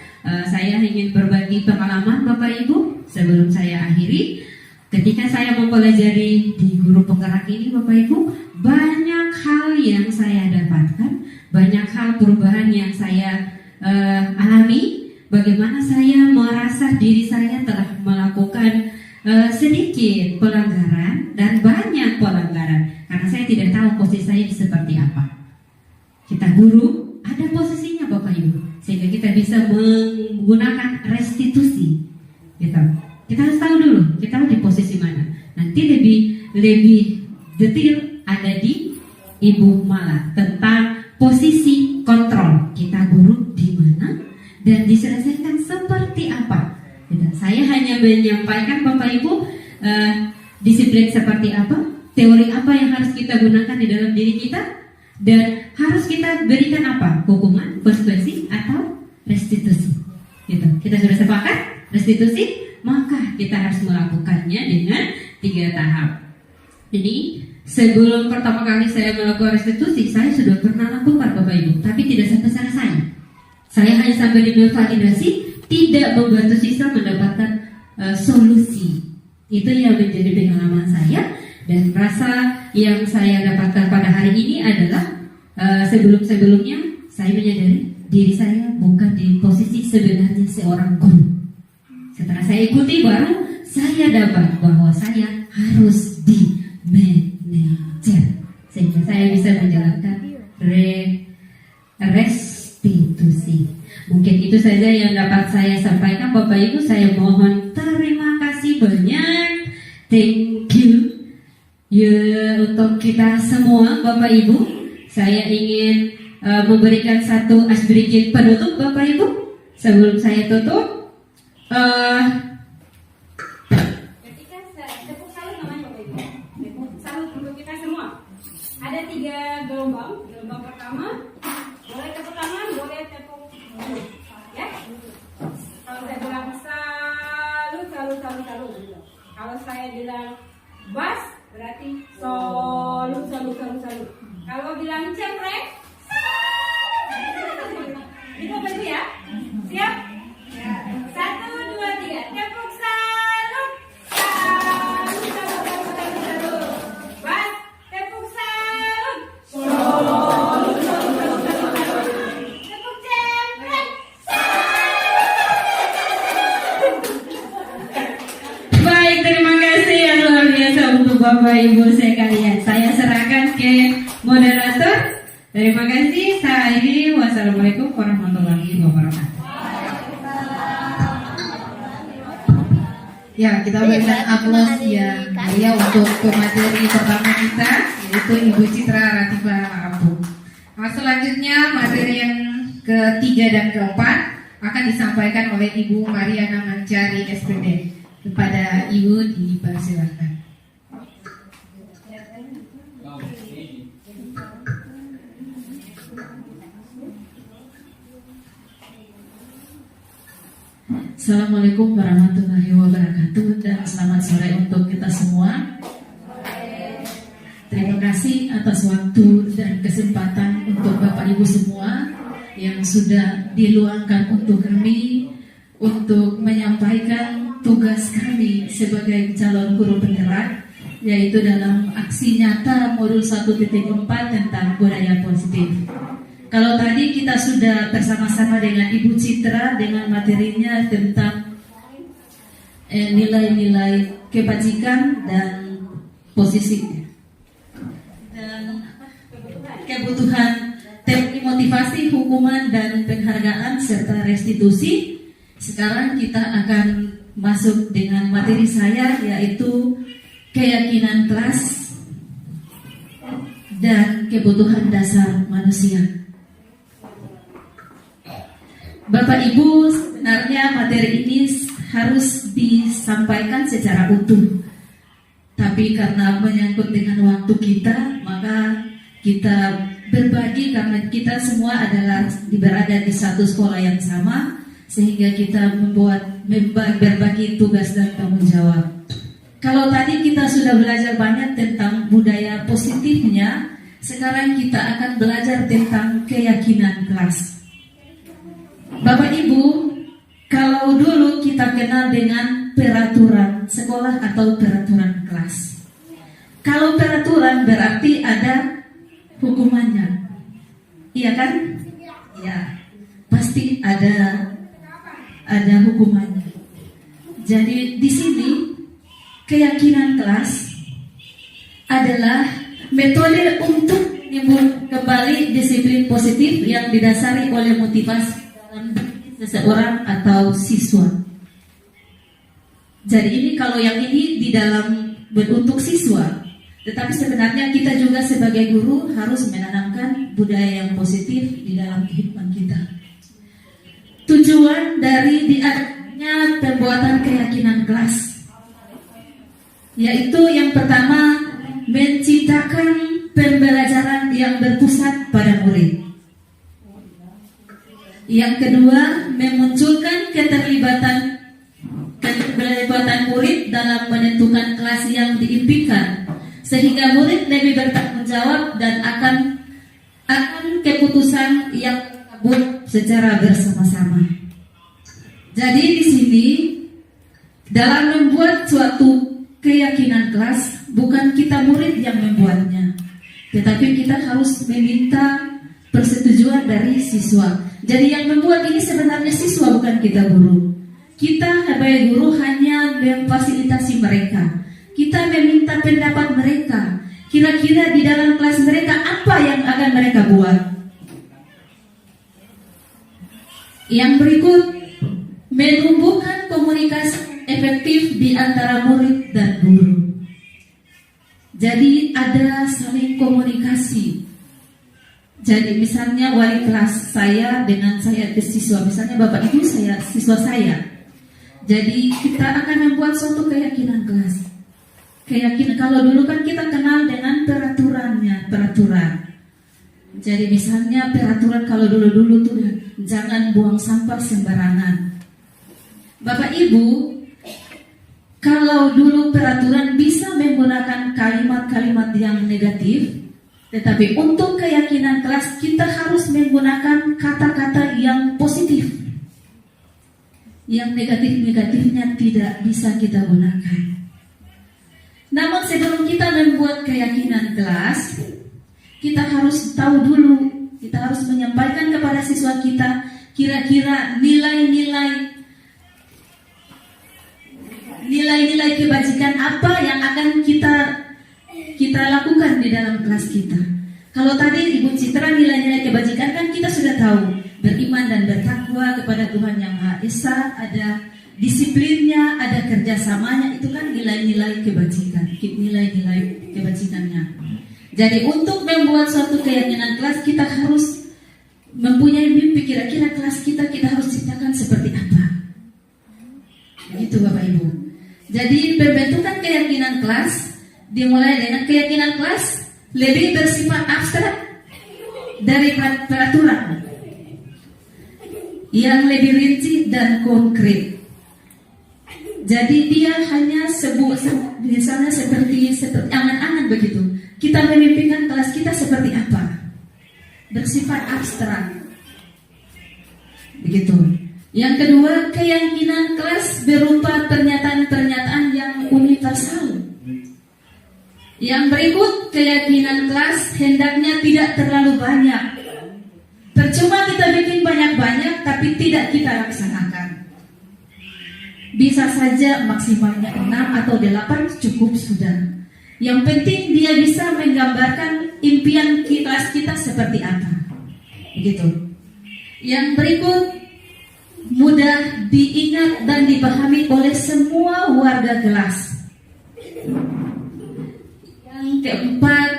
Saya ingin berbagi pengalaman Bapak Ibu sebelum saya akhiri. Ketika saya mempelajari di guru penggerak ini Bapak Ibu, banyak hal yang saya dapatkan, banyak hal perubahan yang saya alami. Bagaimana saya merasa diri saya telah melakukan sedikit pelanggaran dan banyak pelanggaran, karena saya tidak tahu posisi saya seperti apa. Kita guru, ada posisinya Bapak Ibu, sehingga kita bisa menggunakan restitusi. Gitu. Kita harus tahu dulu, kita di posisi mana. Nanti lebih detail ada di Ibu Mala tentang posisi kontrol. Kita guru di mana dan diselesaikan seperti apa. Gitu. Saya hanya menyampaikan Bapak Ibu disiplin seperti apa, teori apa yang harus kita gunakan di dalam diri kita, dan harus kita berikan apa? Hukuman, konsekuensi, atau restitusi. Gitu. Kita sudah sepakat restitusi, maka kita harus melakukannya dengan 3 tahap. Jadi sebelum pertama kali saya melakukan restitusi, saya sudah pernah lakukan Bapak Ibu, tapi tidak sampai selesai. Saya hanya sampai di validasi, tidak membantu siswa mendapatkan solusi. Itu yang menjadi pengalaman saya. Dan rasa yang saya dapatkan pada hari ini adalah sebelum-sebelumnya saya menyadari diri saya bukan di posisi sebenarnya seorang guru. Setelah saya ikuti baru saya dapat bahwa saya harus di manajer, sehingga saya bisa menjalankan restitusi. Mungkin itu saja yang dapat saya sampaikan Bapak Ibu. Saya mohon terima kasih banyak. Thank you. Ya, untuk kita semua Bapak Ibu, saya ingin memberikan satu asbrigit penutup Bapak Ibu. Sebelum saya tutup, Ketika tepuk salut namanya Bapak Ibu. Tepuk salut untuk kita semua. Ada 3 gelombang. Gelombang pertama, boleh tepuk tangan, boleh tepuk mulut. Ya. Kalau saya bilang salut. Kalau saya bilang bas, berarti salut. Kalau bilang cempreng, itu apa itu ya? Siap? 1, 2, 3, tepuk salut. Bas, tepuk salut. Tepuk cempreng. baik, terima kasih yang luar biasa untuk Bapak Ibu sekalian. Saya serahkan ke moderator. Terima kasih. Saya akhiri. Wassalamualaikum warahmatullahi wabarakatuh. Ya, kita berikan aplaus yang meriah untuk pemateri pertama kita, yaitu Ibu Citra Ratifa Abu. Nah, selanjutnya materi yang ketiga dan keempat akan disampaikan oleh Ibu Mariana Mancari SPD. Kepada Ibu dipersilakan. Assalamualaikum warahmatullahi wabarakatuh dan selamat sore untuk kita semua. Terima kasih atas waktu dan kesempatan untuk Bapak Ibu semua yang sudah diluangkan untuk kami untuk menyampaikan tugas kami sebagai calon guru penggerak, yaitu dalam aksi nyata modul 1.4 tentang budaya positif. Kalau tadi kita sudah bersama-sama dengan Ibu Citra dengan materinya tentang nilai-nilai kebajikan dan posisinya dan kebutuhan teori motivasi, hukuman dan penghargaan serta restitusi. Sekarang kita akan masuk dengan materi saya, yaitu keyakinan kelas dan kebutuhan dasar manusia. Bapak Ibu, sebenarnya materi ini harus disampaikan secara utuh. Tapi karena menyangkut dengan waktu kita, maka kita berbagi karena kita semua adalah berada di satu sekolah yang sama, sehingga kita berbagi tugas dan tanggung jawab. Kalau tadi kita sudah belajar banyak tentang budaya positifnya, sekarang kita akan belajar tentang keyakinan kelas. Bapak Ibu, kalau dulu kita kenal dengan peraturan sekolah atau peraturan kelas. Kalau peraturan berarti ada hukumannya. Iya kan? Ya, pasti ada hukumannya. Jadi di sini keyakinan kelas adalah metode untuk menimbulkan kembali disiplin positif yang didasari oleh motivasi seseorang atau siswa. Jadi ini kalau yang ini di dalam bentuk siswa, tetapi sebenarnya kita juga sebagai guru harus menanamkan budaya yang positif di dalam kehidupan kita. Tujuan dari diadakannya pembuatan keyakinan kelas, yaitu yang pertama menciptakan pembelajaran yang berpusat pada murid. Yang kedua, memunculkan keterlibatan murid dalam menentukan kelas yang diimpikan, sehingga murid lebih bertanggung jawab dan akan keputusan yang dibuat secara bersama-sama. Jadi di sini dalam membuat suatu keyakinan kelas, bukan kita murid yang membuatnya, tetapi kita harus meminta persetujuan dari siswa. Jadi yang membuat ini sebenarnya siswa, bukan kita guru. Kita sebagai guru hanya memfasilitasi mereka. Kita meminta pendapat mereka. Kira-kira di dalam kelas mereka apa yang akan mereka buat. Yang berikut, menumbuhkan komunikasi efektif di antara murid dan guru. Jadi ada saling komunikasi. Jadi misalnya wali kelas saya dengan saya siswa, misalnya Bapak Ibu saya siswa saya. Jadi kita akan membuat suatu keyakinan kelas. Keyakinan, kalau dulu kan kita kenal dengan peraturan. Jadi misalnya peraturan kalau dulu tuh jangan buang sampah sembarangan. Bapak Ibu, kalau dulu peraturan bisa menggunakan kalimat-kalimat yang negatif, tetapi untuk keyakinan kelas kita harus menggunakan kata-kata yang positif. Yang negatif-negatifnya tidak bisa kita gunakan. Namun sebelum kita membuat keyakinan kelas, kita harus tahu dulu, kita harus menyampaikan kepada siswa kita kira-kira nilai-nilai kebajikan apa yang akan kita kita lakukan di dalam kelas kita. Kalau tadi Ibu Citra nilai-nilai kebajikan kan kita sudah tahu, beriman dan bertakwa kepada Tuhan Yang Maha Esa, ada disiplinnya, ada kerjasamanya, itu kan nilai-nilai kebajikan, nilai-nilai kebajikannya. Jadi untuk membuat suatu keyakinan kelas, kita harus mempunyai mimpi, kira-kira kelas kita harus ciptakan seperti apa. Begitu Bapak Ibu. Jadi pembentukan keyakinan kelas dimulai dengan keyakinan kelas lebih bersifat abstrak dari peraturan yang lebih rinci dan konkret. Jadi dia hanya misalnya seperti angan-angan begitu. Kita memimpikan kelas kita seperti apa? Bersifat abstrak. Begitu. Yang kedua, keyakinan kelas berupa pernyataan-pernyataan yang universal. Yang berikut, keyakinan kelas hendaknya tidak terlalu banyak. Percuma kita bikin banyak-banyak tapi tidak kita laksanakan. Bisa saja maksimalnya 6 atau 8 cukup sudah. Yang penting dia bisa menggambarkan impian kelas kita seperti apa. Begitu. Yang berikut, mudah diingat dan dipahami oleh semua warga kelas. Yang keempat,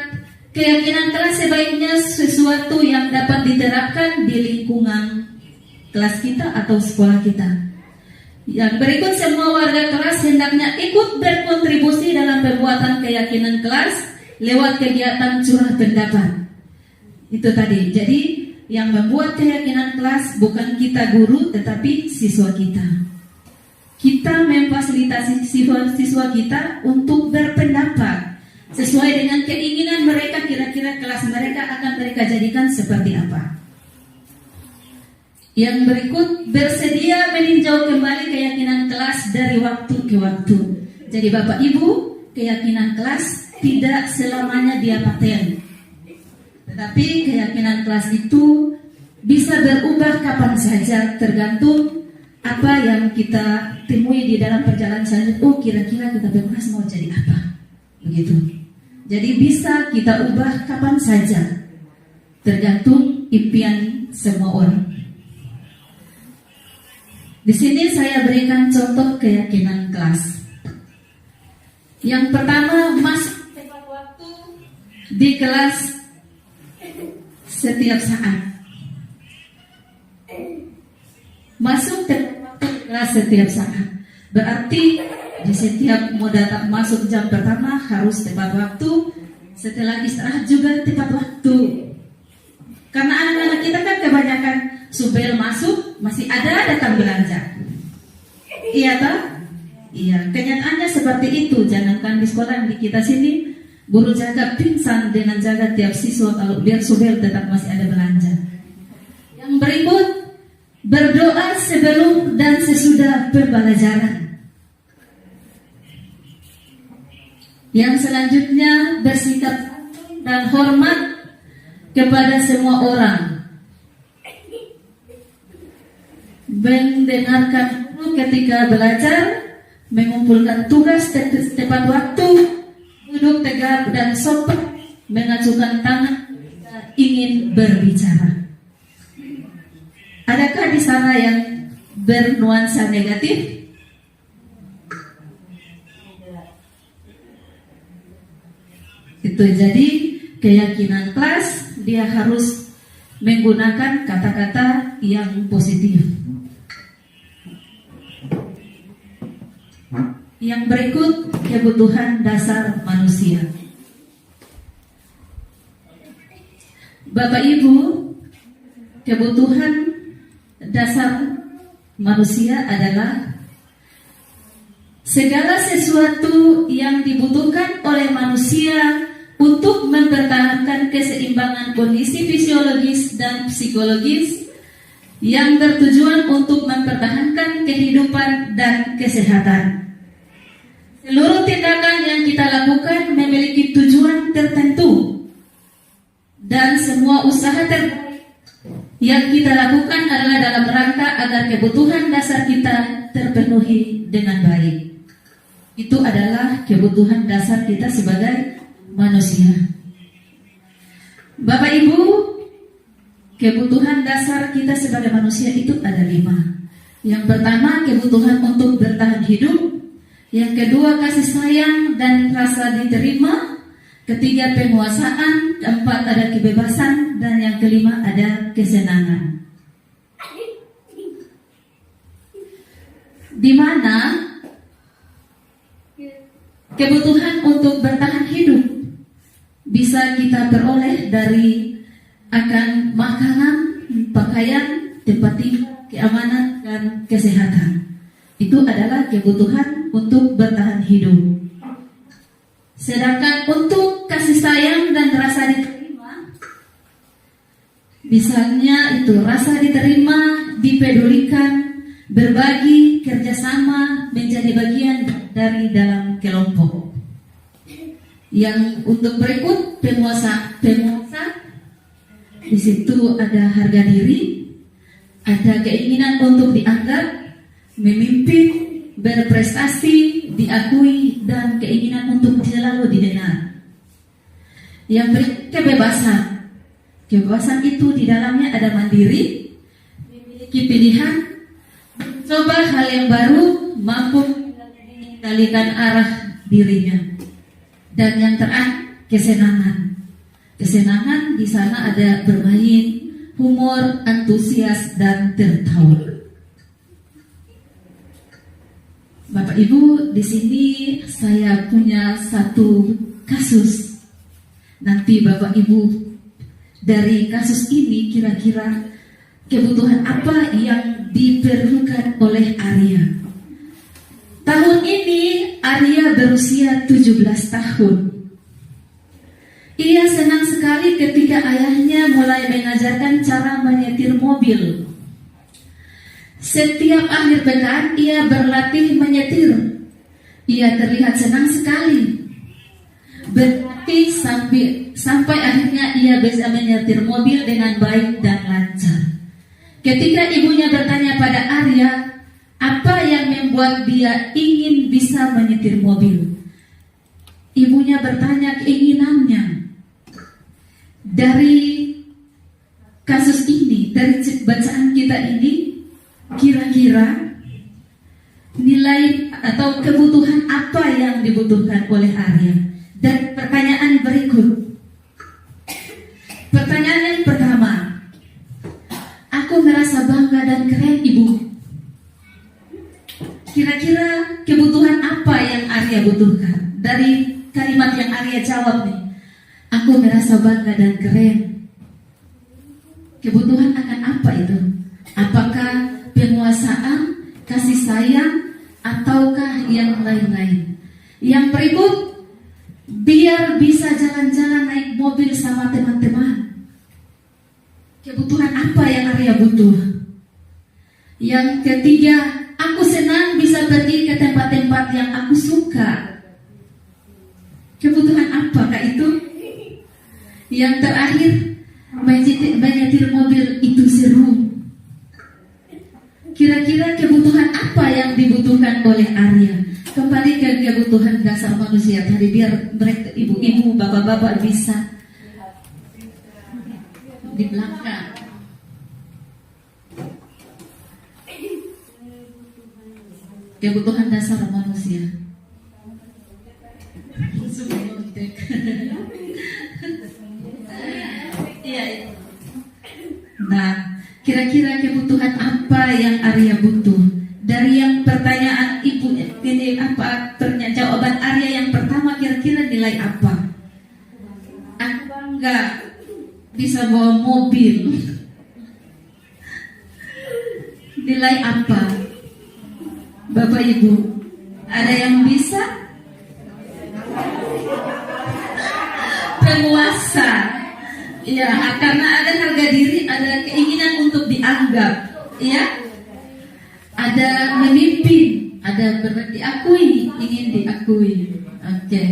keyakinan kelas sebaiknya sesuatu yang dapat diterapkan di lingkungan kelas kita atau sekolah kita. Yang berikut, semua warga kelas hendaknya ikut berkontribusi dalam pembuatan keyakinan kelas lewat kegiatan curah pendapat. Itu tadi. Jadi yang membuat keyakinan kelas bukan kita guru, tetapi siswa kita. Kita memfasilitasi siswa kita untuk berpendapat sesuai dengan keinginan mereka, kira-kira kelas mereka akan mereka jadikan seperti apa. Yang berikut, bersedia meninjau kembali keyakinan kelas dari waktu ke waktu. Jadi Bapak Ibu, keyakinan kelas tidak selamanya dia paten. Tetapi keyakinan kelas itu bisa berubah kapan saja, tergantung apa yang kita temui di dalam perjalanan selanjutnya. Oh, kira-kira kita berkelas mau jadi apa? Begitu. Jadi bisa kita ubah kapan saja, tergantung impian semua orang. Di sini saya berikan contoh keyakinan kelas. Yang pertama, masuk tepat waktu di kelas setiap saat. Masuk tepat waktu di kelas setiap saat. Berarti di setiap mau datang masuk jam pertama harus tepat waktu. Setelah istirahat juga tepat waktu. Karena anak-anak kita kan kebanyakan subel masuk, masih ada datang belanja. Iya tak? Iya, kenyataannya seperti itu. Jangankan di sekolah, di kita sini guru jaga pingsan dengan jaga tiap siswa kalau biar subel tetap masih ada belanja. Yang berikut, berdoa sebelum dan sesudah pembelajaran. Yang selanjutnya, bersikap dan hormat kepada semua orang. Mendengarkan guru ketika belajar, mengumpulkan tugas tepat waktu, duduk tegak dan sopan, mengacukan tangan jika ingin berbicara. Adakah di sana yang bernuansa negatif? Itu jadi keyakinan kelas dia harus menggunakan kata-kata yang positif. Yang berikut, kebutuhan dasar manusia. Bapak Ibu, kebutuhan dasar manusia adalah segala sesuatu yang dibutuhkan oleh manusia untuk mempertahankan keseimbangan kondisi fisiologis dan psikologis yang bertujuan untuk mempertahankan kehidupan dan kesehatan. Seluruh tindakan yang kita lakukan memiliki tujuan tertentu, dan semua usaha terbaik yang kita lakukan adalah dalam rangka agar kebutuhan dasar kita terpenuhi dengan baik. Itu adalah kebutuhan dasar kita sebagai manusia. Bapak Ibu, kebutuhan dasar kita sebagai manusia itu ada 5. Yang pertama, kebutuhan untuk bertahan hidup. Yang kedua, kasih sayang dan rasa diterima. Ketiga, penguasaan. Keempat, ada kebebasan. Dan yang kelima, ada kesenangan. Di mana kebutuhan untuk bertahan hidup bisa kita peroleh dari akan makanan, pakaian, tempat tinggal, keamanan, dan kesehatan. Itu adalah kebutuhan untuk bertahan hidup. Sedangkan untuk kasih sayang dan rasa diterima, misalnya itu rasa diterima, dipedulikan, berbagi, kerjasama, menjadi bagian dari dalam kelompok. Yang untuk berikut penguasa, di situ ada harga diri, ada keinginan untuk dianggap, memimpin, berprestasi, diakui, dan keinginan untuk selalu didengar. Yang berikut kebebasan. Kebebasan itu di dalamnya ada mandiri, memiliki pilihan, mencoba hal yang baru, mampu mengendalikan arah dirinya. Dan yang terakhir, kesenangan. Kesenangan di sana ada bermain, humor, antusias, dan tertawa. Bapak Ibu, di sini saya punya satu kasus. Nanti Bapak Ibu dari kasus ini kira-kira kebutuhan apa yang diperlukan oleh Arya. Tahun ini Arya berusia 17 tahun. Ia senang sekali ketika ayahnya mulai mengajarkan cara menyetir mobil. Setiap akhir pekan ia berlatih menyetir. Ia terlihat senang sekali. Berlatih sampai akhirnya ia bisa menyetir mobil dengan baik dan lancar. Ketika ibunya bertanya pada Arya, apa yang membuat dia ingin bisa menyetir mobil? Ibunya bertanya keinginannya. Dari kasus ini, dari bacaan kita ini, kira-kira nilai atau kebutuhan apa yang dibutuhkan oleh Arya? Dan pertanyaan berikut. Pertanyaan yang pertama, aku merasa bangga dan keren, Ibu. Kira-kira kebutuhan apa yang Arya butuhkan? Dari kalimat yang Arya jawab nih, aku merasa bangga dan keren. Kebutuhan akan apa itu? Apakah penguasaan, kasih sayang, ataukah yang lain-lain? Yang berikut, biar bisa jalan-jalan naik mobil sama teman-teman. Kebutuhan apa yang Arya butuh? Yang ketiga, aku senang bisa pergi ke tempat-tempat yang aku suka. Kebutuhan apakah itu? Yang terakhir, menyetir mobil itu seru. Kira-kira kebutuhan apa yang dibutuhkan oleh Arya? Kembali ke kebutuhan dasar manusia tadi, biar mereka ibu-ibu, bapak-bapak bisa di belakang. Kebutuhan dasar manusia. Iya. Nah, kira-kira kebutuhan apa yang Arya butuh? Dari yang pertanyaan ibu ini apa? Jawaban Arya yang pertama kira-kira nilai apa? Aku bangga bisa bawa mobil. Nilai apa? Bapak Ibu, ada yang bisa? Penguasa. Ya, karena ada harga diri, ada keinginan untuk dianggap, ya. Ada memimpin, ada diakui, ingin diakui. Oke.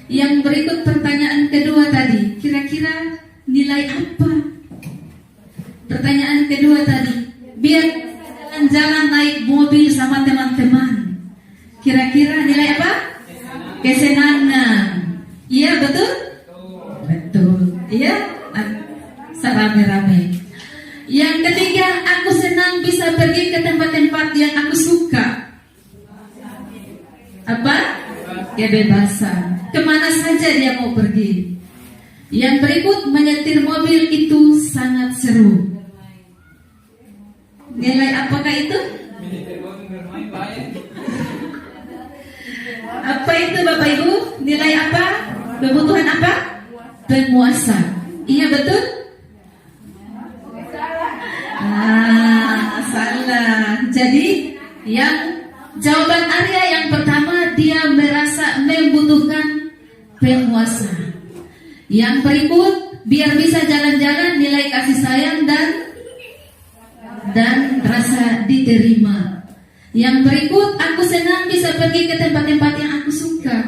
Yang berikut pertanyaan kedua tadi, kira-kira nilai apa? Pertanyaan kedua tadi, biar jalan-jalan naik mobil sama teman-teman. Kira-kira nilai apa? Kesenangan. Iya, betul? ketiga, aku senang bisa pergi ke tempat-tempat yang aku suka. Apa? Kebebasan. Kemana saja dia mau pergi. Yang berikut, menyetir mobil itu sangat seru. Nilai apakah itu? Apa itu Bapak Ibu? Nilai apa? Kebutuhan apa? Penguasaan. Iya betul? Salah. Jadi yang jawaban Arya yang pertama, dia merasa membutuhkan penguasa. Yang berikut, biar bisa jalan-jalan, nilai kasih sayang dan rasa diterima. Yang berikut, aku senang bisa pergi ke tempat-tempat yang aku suka.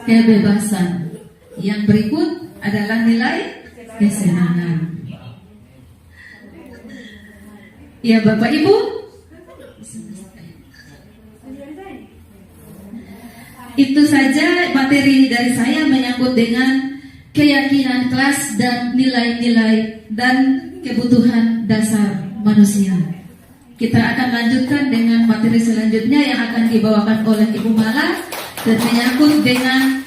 Kebebasan. Yang berikut adalah nilai kesenangan. Ya Bapak Ibu, itu saja materi dari saya menyangkut dengan keyakinan kelas dan nilai-nilai dan kebutuhan dasar manusia. Kita akan lanjutkan dengan materi selanjutnya yang akan dibawakan oleh Ibu Mala dan menyangkut dengan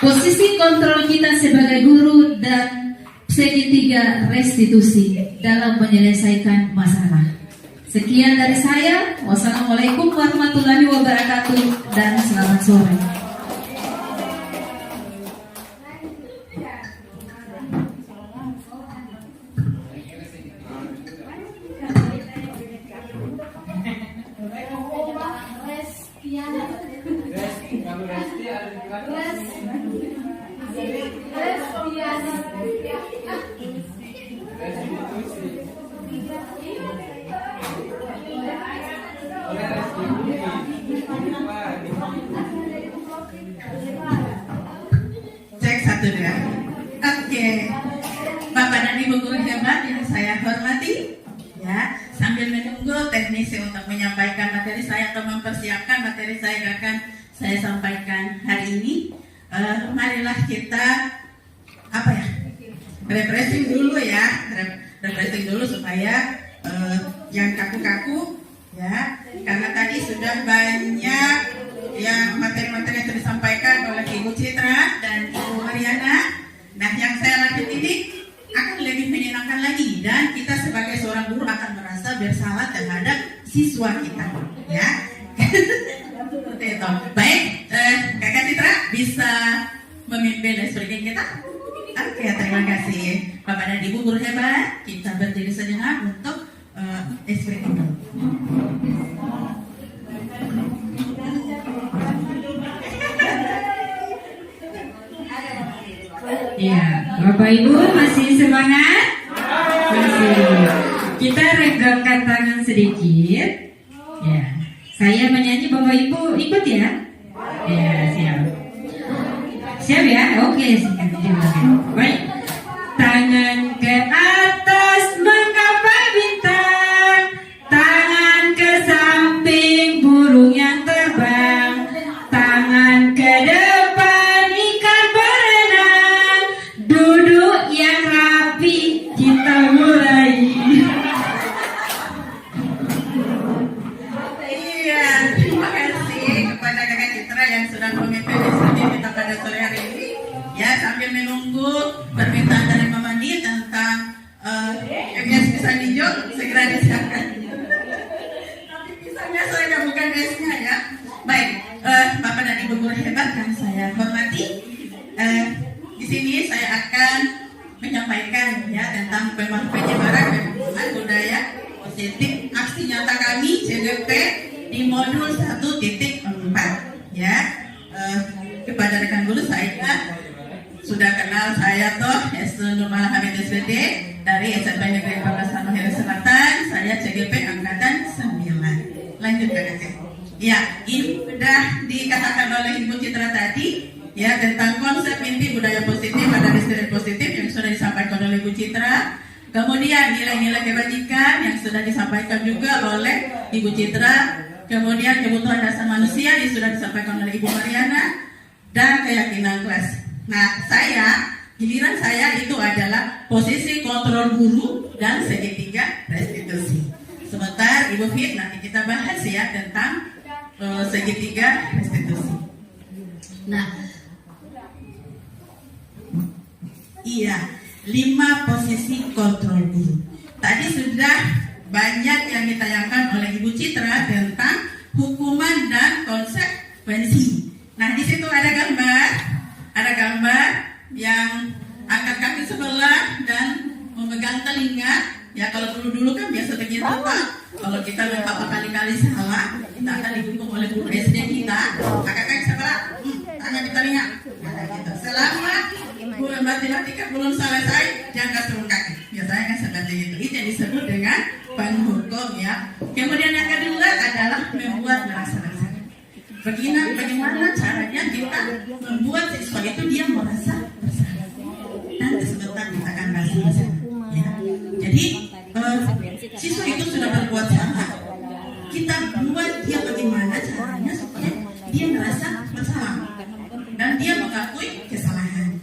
posisi kontrol kita sebagai guru dan segitiga restitusi dalam menyelesaikan masalah. Sekian dari saya. Wassalamualaikum warahmatullahi wabarakatuh dan selamat sore. Cek 1 2. Oke. Bapak dan Ibu guru hebat yang saya hormati, ya, sambil menunggu teknisi untuk menyampaikan materi saya atau mempersiapkan materi saya yang akan saya sampaikan hari ini, marilah kita refreshing dulu ya, refreshing dulu supaya yang kaku-kaku ya, karena tadi sudah banyak yang materi-materi yang sudah disampaikan oleh Ibu Citra dan Ibu Mariana. Nah, yang saya lanjut ini akan lebih menyenangkan lagi dan kita sebagai seorang guru akan merasa bersalah terhadap siswa kita, ya. Seperti itu. Baik, Kakak Citra bisa memimpin dan speaking kita. Oke, terima kasih Bapak dan Ibu guru hebat. Kita berdiri sejenak untuk speaking dulu. Ya, Bapak Ibu masih semangat? Masih. Kita regangkan tangan sedikit. Ya, saya menyanyi, Bapak Ibu ikut ya? Ya, siap. Siap ya? Oke, baik. Tangan ke atas menggapai bintang, tangan ke samping burung yang terbang, tangan ke depan ikan berenang, duduk yang rapi, kita mulai. Iya, terima kasih kepada Kakak Citra yang sudah memimpin diskusi kita pada sore hari ini. Ya, sambil menunggu permintaan dari Mama Ni tentang pisang hijau segera disiapkan. Tapi pisangnya saya bukan esnya ya. Baik, Bapak dan Ibu guru hebat yang saya hormati, di sini saya akan menyampaikan ya tentang penyebaran budaya positif aksi nyata kami CGP di modul 1.4 ya. Kepada rekan guru saya sudah kenal saya toh Nur Hamid SPD dari SMP Negeri 14 Halmahera Selatan. Saya CGP angkatan 9. Lanjut Kakak. Ya, ini sudah dikatakan oleh Ibu Citra tadi ya tentang konsep inti budaya positif ada spirit positif yang sudah disampaikan oleh Ibu Citra. Kemudian nilai-nilai kebajikan yang sudah disampaikan juga oleh Ibu Citra. Kemudian kebutuhan dasar manusia yang sudah disampaikan oleh Ibu Mariana dan keyakinan kelas. Nah, giliran saya itu adalah posisi kontrol guru dan segitiga restitusi. Ibu Fit, nanti kita bahas ya tentang segitiga restitusi. Nah, iya, 5 posisi kontrol guru. Tadi sudah banyak yang ditayangkan oleh Ibu Citra tentang hukuman dan konsekuensi. Nah, di situ ada gambar yang angkat kaki sebelah dan memegang telinga. Ya, kalau dulu kan biasa begitu Pak. Kalau kita memang berkali-kali salah, kita akan dihukum oleh guru SD kita. Angkat kaki sebelah, tangan di telinga. Nah, gitu. Selama matematika belum selesai, jangan turun kaki. Biasanya kan seperti itu. Itu yang disebut dengan penghukum ya. Kemudian yang kedua adalah membuat merasa bersalah. Bagaimana caranya kita membuat siswa itu dia merasa bersalah. Nanti sebentar kita akan bahas bersama. Ya. Jadi siswa itu sudah berbuat salah. Kita buat dia bagaimana caranya supaya dia merasa bersalah dan dia mengakui kesalahan.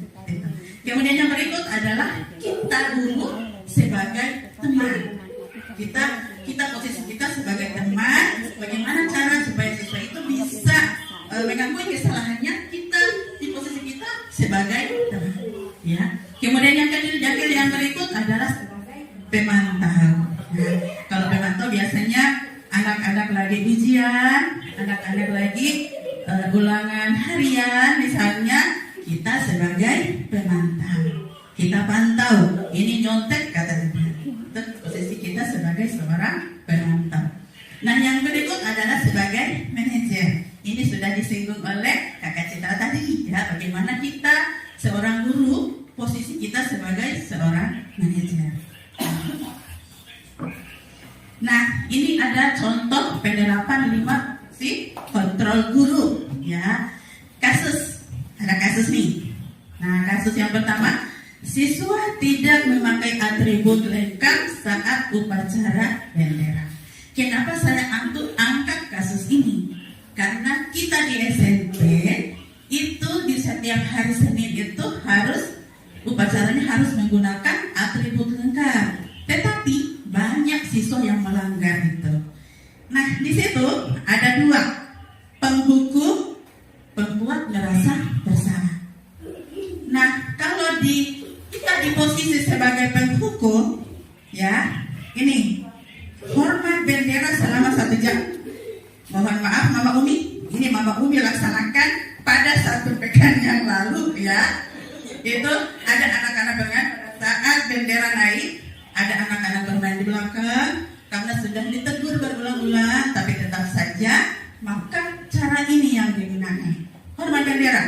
Kemudian yang berikut adalah kita guru sebagai teman. Kita posisi kita sebagai teman. Bagaimana cara supaya siswa itu bisa mengakui kesalahannya? Kita di posisi kita sebagai teman. Ya. Kemudian yang berikut adalah pemantau. Nah, kalau pemantau biasanya anak-anak lagi ujian, anak-anak lagi ulangan harian misalnya, kita sebagai pemantau. Kita pantau, ini nyontek kata dia. Itu posisi kita sebagai seorang pemantau. Nah, yang berikut adalah sebagai manajer. Ini sudah disinggung oleh Kakak Citra tadi ya, bagaimana kita seorang guru, posisi kita sebagai seorang manajer. Nah, ini ada contoh penerapan 5 kontrol guru ya. Ada kasus nih. Nah, kasus yang pertama, siswa tidak memakai atribut lengkap saat upacara bendera. Kenapa saya angkat kasus ini? Karena kita di SMP itu di setiap hari Senin itu harus upacaranya harus menggunakan atribut lengkap. Tetapi banyak siswa yang melanggar itu. Nah, di situ ada 2, penghukum, pembuat merasa bersalah. Nah, kalau kita di posisi sebagai penghukum, ya, ini hormat bendera selama 1 jam. Mohon maaf, Mama Umi, ini Mama Umi laksanakan pada 1 pekan yang lalu, ya. Itu ada anak-anak dengan saat bendera naik, ada anak-anak bermain di belakang karena sudah ditegur berulang-ulang, tapi tetap saja, maka cara ini yang digunakan. Hormat bendera.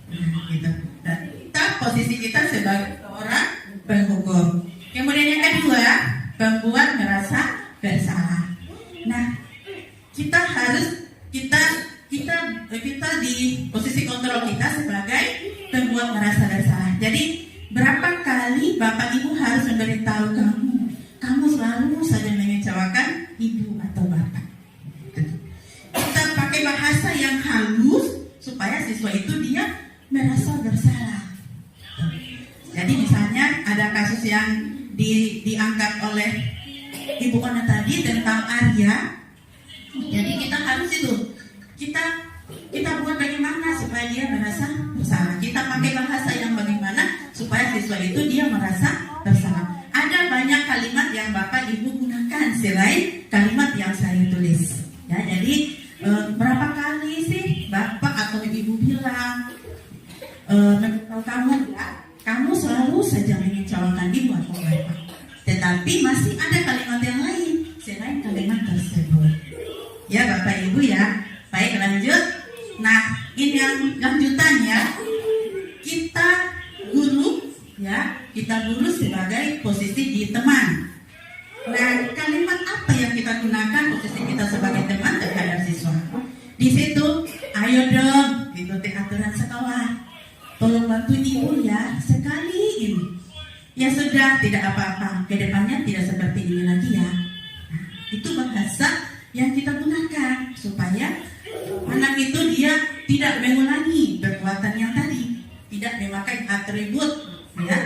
Nah, gitu. Dan kita posisi kita sebagai orang penghukum. Kemudian yang kedua, pembuat merasa bersalah. Nah, kita di posisi kontrol kita sebagai pembuat merasa bersalah. Jadi berapa kali Bapak Ibu harus memberitahu kamu selalu saja mengecewakan Ibu atau Bapak. Kita pakai bahasa yang halus supaya siswa itu dia merasa bersalah. Jadi misalnya ada kasus yang diangkat oleh Ibu Ona tadi tentang Arya. Jadi kita harus kita buat bagaimana supaya dia merasa bersalah. Kita pakai bahasa yang bagaimana supaya siswa itu dia merasa bersalah. Ada banyak kalimat yang Bapak Ibu gunakan selain kalimat yang saya tulis. Ya, jadi berapa kali sih Bapak atau Ibu bilang kamu selalu saja mengecewakan Ibu atau Bapak. Tetapi masih ada kalimat yang lain selain kalimat tersebut. Ya Bapak Ibu ya. Baik, lanjut. Nah, ini yang lanjutannya, kita guru sebagai posisi di teman. Nah, kalimat apa yang kita gunakan posisi kita sebagai teman terhadap siswa? Di situ, ayo dong, ikuti aturan sekolah. Tolong bantu Ibu ya, sekali ini. Ya sudah, tidak apa-apa. Kedepannya tidak seperti ini lagi ya. Nah, itu bahasa yang kita gunakan supaya anak itu dia tidak mengulangi perbuatan yang tadi, tidak memakai atribut, ya.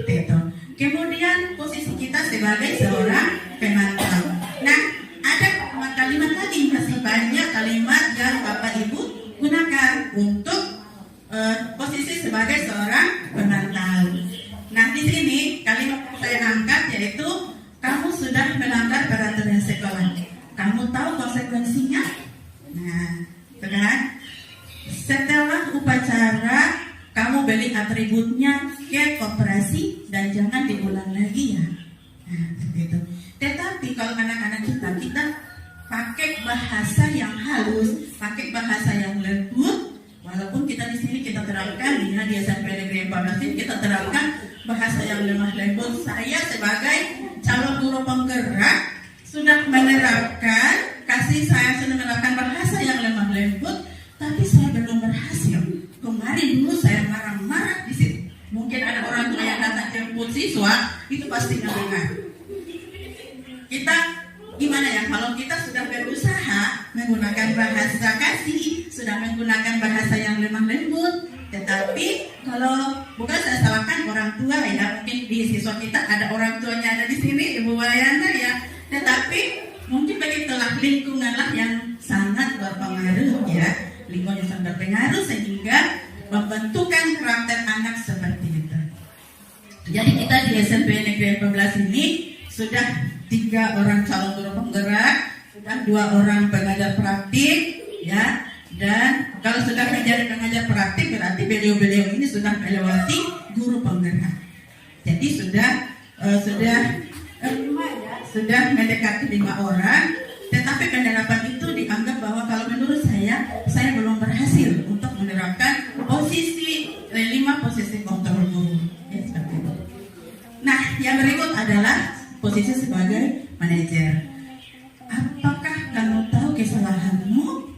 Itu. Kemudian posisi kita sebagai seorang pemantau. Nah, ada posisi sebagai seorang pemantau. Nah, di sini kalimat yang saya angkat yaitu kamu sudah melanggar peraturan sekolah. Kamu tahu konsekuensinya? Nah, itu kan? Setelah upacara, kamu beli atributnya ke koperasi dan jangan diulang lagi ya. Nah, seperti itu. Tetapi kalau anak-anak kita pakai bahasa yang halus, pakai bahasa yang lembut. Walaupun kita di sini kita terapkan ya, di SMP Negeri 14 ini kita terapkan bahasa yang lemah lembut. Saya sebagai calon guru penggerak sudah menerapkan, saya sudah menerapkan bahasa yang lemah lembut, tapi saya belum berhasil. Kemarin dulu saya marah-marah di sini. Mungkin ada orang tua yang datang jemput siswa, itu pasti dengar. Kita gimana ya, kalau kita sudah berusaha menggunakan bahasa kasih, sudah menggunakan bahasa yang lemah lembut, tetapi kalau bukan saya salahkan orang tua ya, mungkin di siswa kita ada orang tuanya ada di sini, Ibu Wayana ya, tetapi mungkin begitulah lingkunganlah yang sangat berpengaruh ya, lingkungan yang sangat berpengaruh sehingga membentukkan karakter anak seperti itu. Jadi kita di SMP Negeri 14 ini sudah 3 orang calon guru penggerak, sudah 2 orang pengajar praktik, ya. Dan kalau sudah menjadi pengajar praktik berarti beliau-beliau ini sudah melewati guru penggerak. Jadi sudah mendekati 5 orang. Tetapi penerapan itu dianggap bahwa kalau menurut saya belum berhasil untuk menerapkan posisi 5 posisi kontrol guru. Ya, seperti itu. Nah, yang berikut adalah posisi sebagai manajer. Apakah kamu tahu kesalahanmu?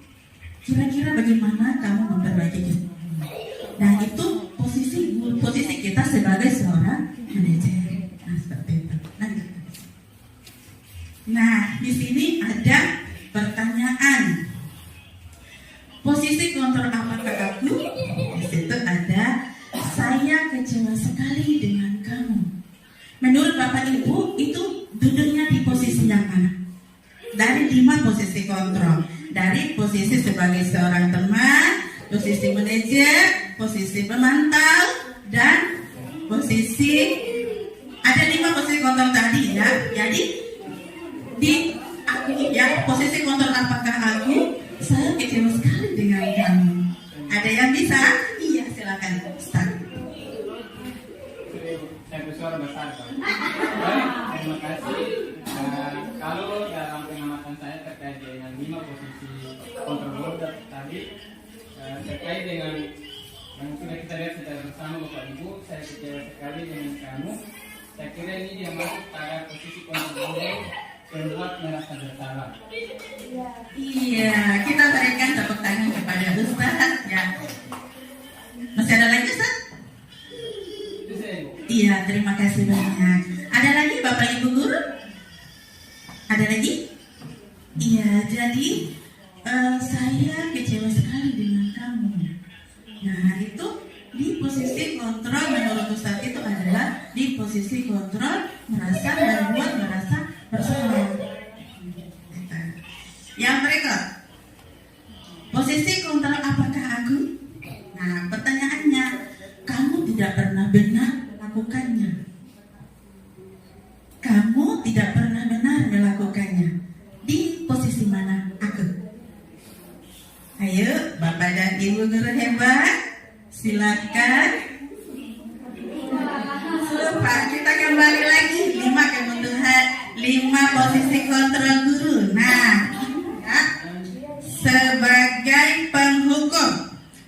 Kira-kira bagaimana kamu memperbaiki kesalahanmu? Nah, itu posisi kita sebagai seorang manajer. Nah, seperti itu. Nah, di sini ada pertanyaan. Posisi kontrol apakah aku? Di situ ada, saya kecewa sekali dengan kamu. Menurut Bapak Ibu, itu duduknya di posisi yang mana? Dari 5 posisi kontrol. Dari posisi sebagai seorang teman, posisi manajer, posisi pemantau, dan posisi, ada 5 posisi kontrol tadi ya. Jadi di aku ya, posisi kontrol apakah aku? Saya kecewa sekali dengan kamu. Ada yang bisa? Iya, silakan start. Saya bersuara besar, Pak. Baik, terima kasih. Kalau dalam pengamatan saya terkait dengan 5 posisi kontrol tadi, terkait dengan yang sudah kita lihat secara bersama Bapak Ibu, saya kecewa sekali dengan kamu. Saya kira ini dia masuk pada posisi kontrol membuat merasa bersalah. Iya, kita berikan tepuk tangan kepada Ustaz ya. Masih ada lagi Ustaz? Iya, terima kasih banyak. Ada lagi Bapak Ibu Guru? Ada lagi? Iya, jadi saya kecewa sekali dengan kamu. Nah, itu di posisi kontrol menurut Ustaz itu adalah di posisi kontrol membuat merasa bersalah. Yang berikut, posisi kontrol apakah aku? Nah, pertanyaannya, kamu tidak pernah benar melakukannya. Kamu tidak pernah benar melakukannya. Di posisi mana aku? Ayo, Bapak dan Ibu guru hebat, silakan. Lupa, kita kembali lagi 5 kebutuhan, 5 posisi kontrol guru. Nah, ya, sebagai penghukum,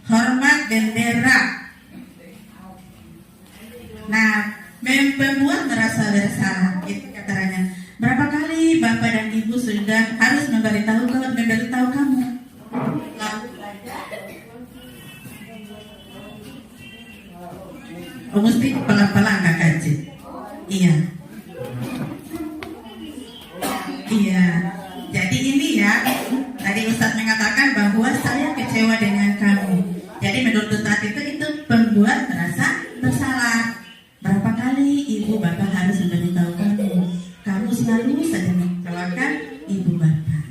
hormat bendera. Nah, membuat merasa bersalah itu katanya. Berapa kali Bapak dan Ibu sudah harus memberitahu kamu? Oh, mesti pelan-pelan Kak Kaji. Iya. Iya. Jadi ini ya, tadi Ustadz mengatakan bahwa saya kecewa dengan kamu. Jadi menurut Ustadz itu membuat merasa bersalah. Berapa kali Ibu Bapak harus memberitahu kamu? Kamu selalu saja mengecewakan Ibu Bapak.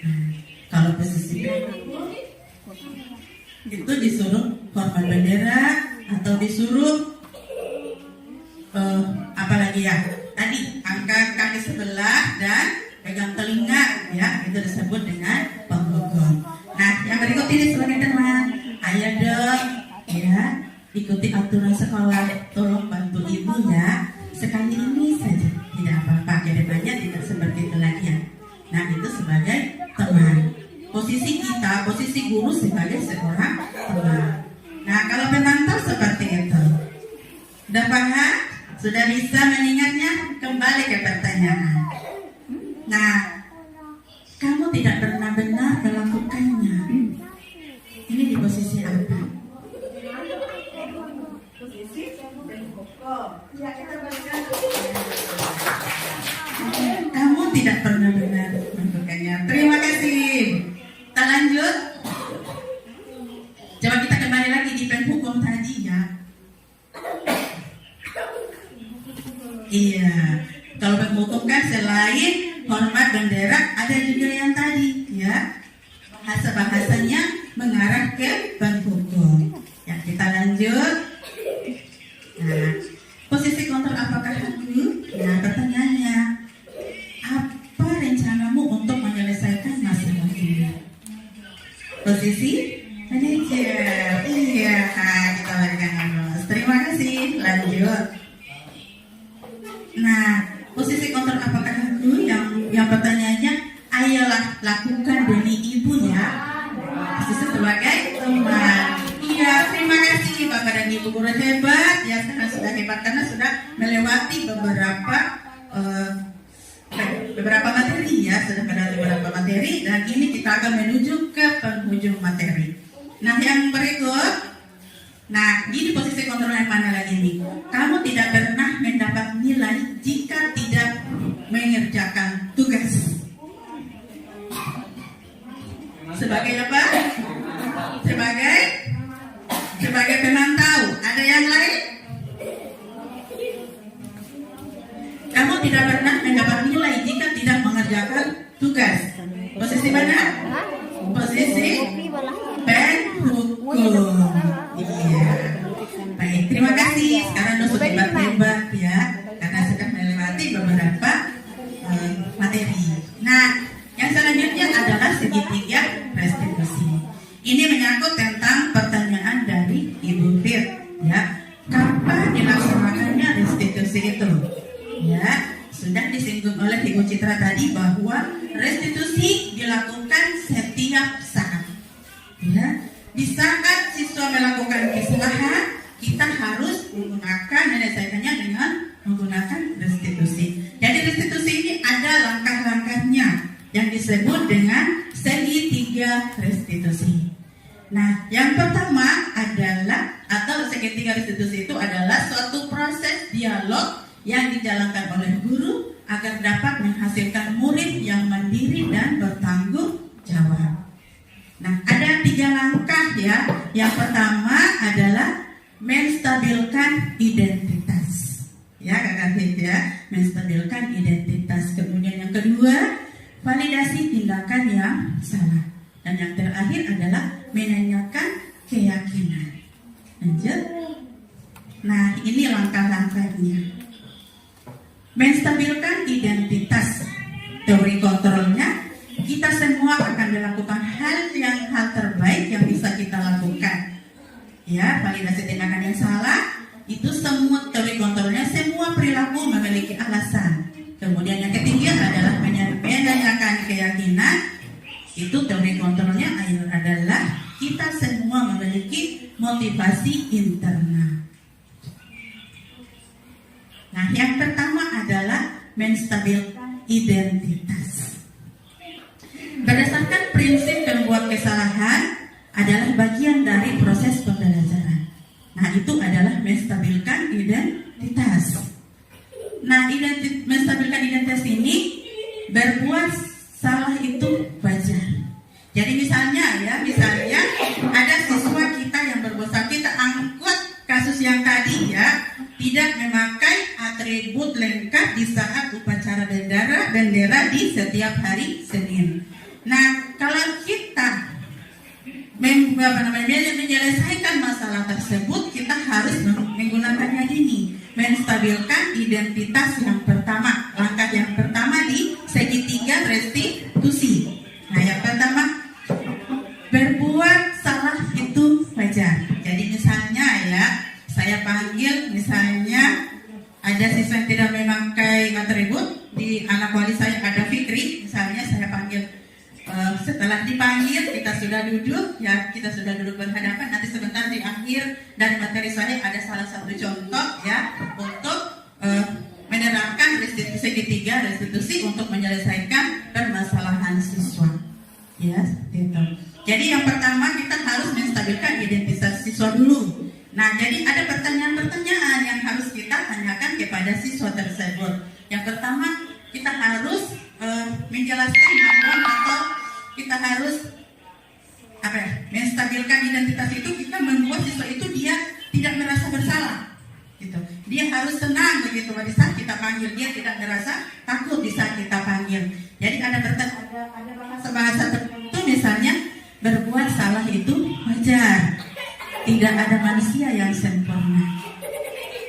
Nah, kalau posisi itu disuruh hormat bendera atau disuruh apalagi ya tadi angkat kaki sebelah dan pegang telinga ya, itu disebut dengan penghukum. Nah yang berikut ini sebagai teman, ayo dong ya ikuti aturan sekolah, tolong bantu ibu ya sekali ini saja, tidak apa-apa, kedepannya tidak seperti itu lagi ya. Nah itu sebagai teman, posisi kita, posisi guru sebagai seorang teman. Nah kalau penantang seperti itu, udah paham? Sudah bisa mengingatnya? Kembali ke pertanyaan. Nah, kamu tidak pernah benar melakukannya. Ini di posisi apa? Posisi hukum. Ya, kita berikan. Kamu tidak pernah benar melakukannya. Terima kasih. Kita lanjut. Coba kita kembali lagi di hukum tadi ya. Iya, kalau hukum kan selain hormat bendera, ada juga yang tadi ya bahasa-bahasanya mengarah ke hukum. Ya kita lanjut. Nah, posisi kontrol apakah aku? Nah pertanyaannya, apa rencanamu untuk menyelesaikan masalah ini? Posisi manajer. Iya, kita berikan bonus. Terima kasih. Lanjut. Nah, posisi kontrol apakah aku? Yang pertanyaannya, ayolah lakukan demi ibu ya. Posisi sebagai teman. Iya, terima kasih Bapak dan Ibu guru hebat ya, karena sudah hebat karena sudah melewati beberapa materi ya, sudah melewati beberapa materi dan ini kita akan menuju ke penghujung materi. Nah, yang berikut. Nah, ini posisi kontrol yang mana lagi nih? Kamu tidak pernah mendapat nilai jika tidak mengerjakan tugas. Sebagai apa? Sebagai pemantau. Ada yang lain? Kamu tidak pernah mendapat nilai jika tidak mengerjakan tugas. Posisi mana? Posisi penhukum. Iya. Baik, terima kasih. Sekarang sudah hebat ya, karena sudah melewati beberapa materi. Nah, yang selanjutnya adalah segitiga restitusi. Ini menyangkut tentang pertanyaan dari Ibu Fir, ya. Kapan dilaksanakannya restitusi itu? Ya, sudah disinggung oleh Ibu Citra tadi bahwa restitusi dilakukan setiap saat. Ya, di saat siswa melakukan kesalahan, kita harus menggunakan menyelesaikannya dengan menggunakan restitusi. Jadi restitusi ini ada langkah-langkahnya yang disebut dengan segitiga restitusi. Nah, yang pertama adalah atau segitiga restitusi itu adalah suatu proses dialog yang dijalankan oleh guru agar dapat menghasilkan murid yang mandiri dan bertanggung jawab. Nah, ada 3 langkah ya. Yang pertama adalah menstabilkan identitas. Ya, Kakak Fit ya, menstabilkan identitas. Kemudian yang kedua, validasi tindakan yang salah. Dan yang terakhir adalah menanyakan keyakinan. Lanjut. Nah, ini langkah-langkahnya. Menstabilkan identitas. Teori kontrolnya, kita semua akan melakukan hal terbaik yang bisa kita lakukan. Ya, validasi tindakan yang salah itu semua teori kontrolnya, semua perilaku memiliki alasan. Kemudian yang ketiga adalah menanyakan keyakinan. Itu teori kontrolnya adalah kita semua memiliki motivasi internal. Nah, yang pertama adalah menstabilkan identitas. Berdasarkan prinsip pembuat kesalahan adalah bagian dari proses pembelajaran. Nah, itu adalah menstabilkan identitas. Nah, menstabilkan identitas ini berbuat salah itu wajar. Jadi misalnya ada siswa kita yang berbuat salah, kita angkut kasus yang tadi ya, tidak memakai atribut lengkap di saat upacara bendera di setiap hari Senin. Nah, kalau kita menyelesaikan masalah tersebut menstabilkan identitas yang pertama. Langkah yang pertama di segitiga restitusi. Nah, yang pertama, berbuat salah itu wajar. Jadi misalnya ya, saya panggil misalnya ada siswa yang tidak memakai atribut, di anak wali saya ada Fikri, misalnya saya panggil. Setelah dipanggil kita sudah duduk ya, kita sudah duduk berhadapan. Nanti sebentar di akhir dari materi saya ada salah satu contoh ya untuk menerapkan restitusi segitiga restitusi untuk menyelesaikan permasalahan siswa ya, seperti itu. Jadi yang pertama kita harus menstabilkan identitas siswa dulu. Nah, jadi ada pertanyaan-pertanyaan yang harus kita tanyakan kepada siswa tersebut. Yang pertama, kita harus menjelaskan bahwa atau kita harus menstabilkan identitas itu, kita membuat siswa itu dia tidak merasa bersalah gitu. Dia harus tenang begitu pada saat kita panggil, dia tidak merasa takut di saat kita panggil. Jadi ada bahasa tertentu misalnya berbuat salah itu wajar. Tidak ada manusia yang sempurna.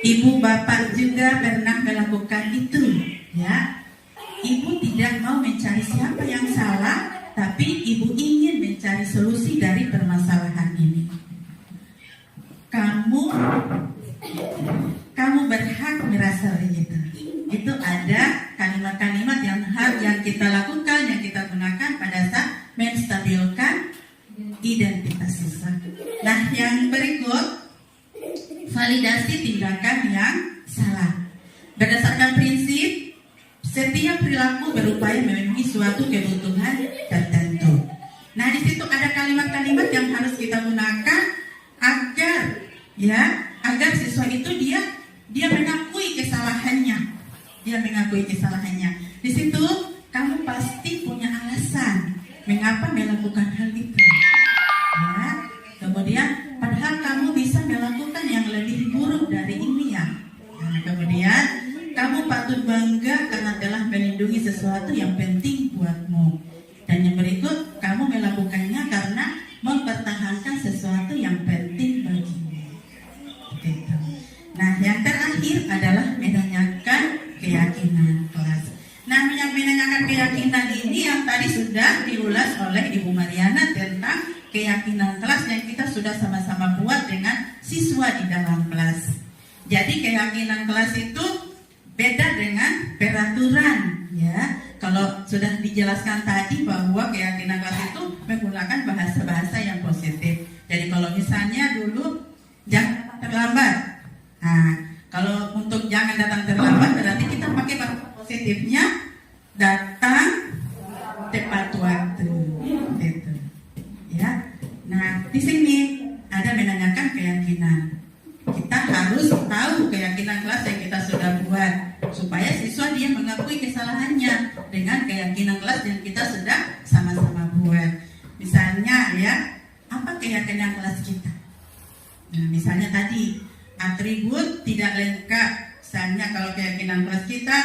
Ibu bapak juga pernah melakukan itu ya. Ibu tidak mau mencari siapa yang salah, tapi ibu ingin mencari solusi dari permasalahan ini. Kamu berhak merasa begitu. Itu ada kalimat-kalimat yang kita lakukan, yang kita gunakan pada saat menstabilkan identitas siswa. Nah, yang berikut, validasi tindakan yang salah. Berdasarkan prinsip, setiap perilaku berupaya memenuhi suatu kebutuhan tertentu. Nah, di situ ada kalimat-kalimat yang harus kita gunakan agar siswa itu dia mengakui kesalahannya. Dia mengakui kesalahannya. Di situ kamu pasti punya alasan mengapa melakukan hal itu. Ya. Kemudian padahal kamu bisa melakukan yang lebih buruk dari ini ya. Nah, kemudian kamu patut bangga karena telah melindungi sesuatu yang penting buatmu. Dan yang berikut, kamu melakukannya karena mempertahankan sesuatu yang penting bagimu. Gitu. Nah, yang terakhir adalah menanyakan keyakinan kelas. Nah, menanyakan keyakinan ini yang tadi sudah diulas oleh Ibu Mariana tentang keyakinan kelas yang kita sudah sama-sama buat dengan siswa di dalam kelas. Jadi keyakinan kelas itu beda dengan peraturan ya. Kalau sudah dijelaskan tadi bahwa keyakinan kelas itu menggunakan bahasa-bahasa yang positif. Jadi kalau misalnya dulu jangan terlambat. Nah, kalau untuk jangan datang terlambat berarti kita pakai bahasa positifnya datang tepat waktu. Gitu. Ya. Nah, di sini ada menanyakan keyakinan. Kita harus tahu keyakinan kelas yang kita sudah buat supaya siswa dia mengakui kesalahannya dengan keyakinan kelas yang kita sudah sama-sama buat. Misalnya ya, apa keyakinan kelas kita? Nah, misalnya tadi atribut tidak lengkap. Misalnya kalau keyakinan kelas kita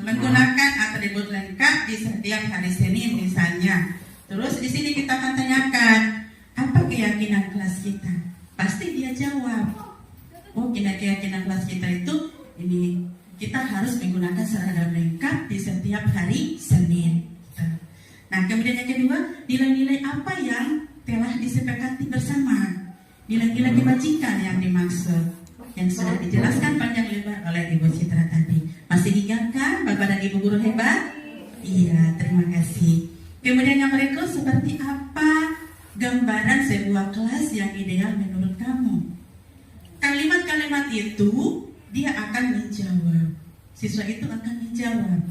menggunakan atribut lengkap di setiap hari Senin misalnya. Terus di sini kita akan tanyakan apa keyakinan kelas kita? Pasti dia jawab. Oh, keyakinan kelas kita itu ini kita harus menggunakan seragam lengkap di setiap hari Senin. Nah, kemudian yang kedua, nilai-nilai apa yang telah disepakati bersama? Nilai-nilai kebajikan yang dimaksud, yang sudah dijelaskan panjang lebar oleh Ibu Citra tadi. Masih ingat kan Bapak dan Ibu guru hebat? Iya, terima kasih. Kemudian yang berikut, seperti apa gambaran sebuah kelas yang ideal menurut kamu? Kalimat-kalimat itu dia akan menjawab. Siswa itu akan menjawab.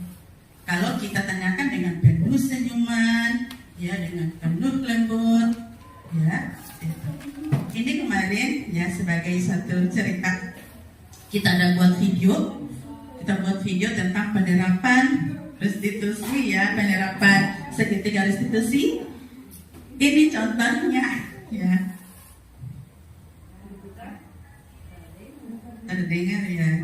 Kalau kita tanyakan dengan penuh senyuman, ya dengan penuh lembut, ya. Ini kemarin ya sebagai satu cerita kita ada buat video. Kita buat video tentang penerapan restitusi ya, penerapan segitiga restitusi. Ini contohnya ya. Terdengar ya.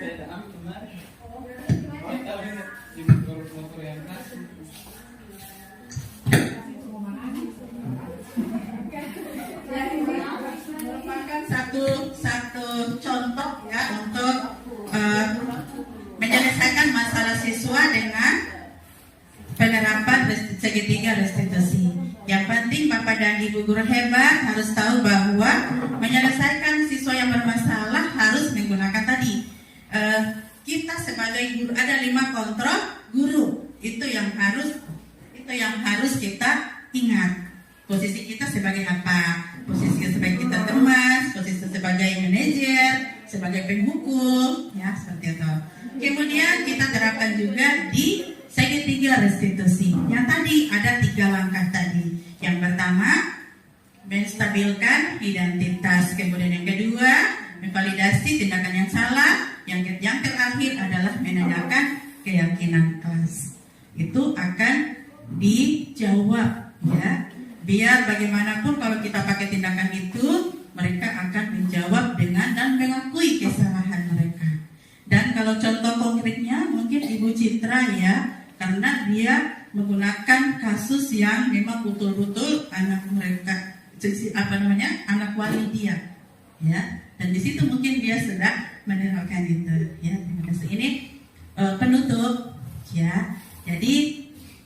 Saya tak ambil kemarin. Kita lihat di motor yang kasih. Merupakan satu contoh ya untuk menyelesaikan masalah siswa dengan penerapan segitiga restitusi. Yang penting Bapak dan Ibu guru hebat harus tahu bahwa menyelesaikan siswa yang bermasalah harus menggunakan tadi. Kita sebagai guru ada 5 kontrol guru itu yang harus kita ingat. Posisi kita sebagai apa? Posisi sebagai kita teman, posisi sebagai manajer, sebagai penghukum, ya seperti itu. Kemudian kita terapkan juga di segitiga restitusi. Yang tadi ada 3 langkah tadi. Yang pertama, menstabilkan identitas. Kemudian yang kedua, memvalidasi tindakan yang salah. Yang terakhir adalah menanyakan keyakinan kelas. Itu akan dijawab, ya. Biar bagaimanapun kalau kita pakai tindakan itu, mereka akan menjawab dengan dan mengakui kesalahan mereka. Dan kalau contoh konkretnya mungkin Ibu Citra ya, karena dia menggunakan kasus yang memang betul-betul anak mereka, anak wali dia, ya. Dan di situ mungkin dia sudah menerapkan itu, ya. Terima kasih. Ini penutup, ya. Jadi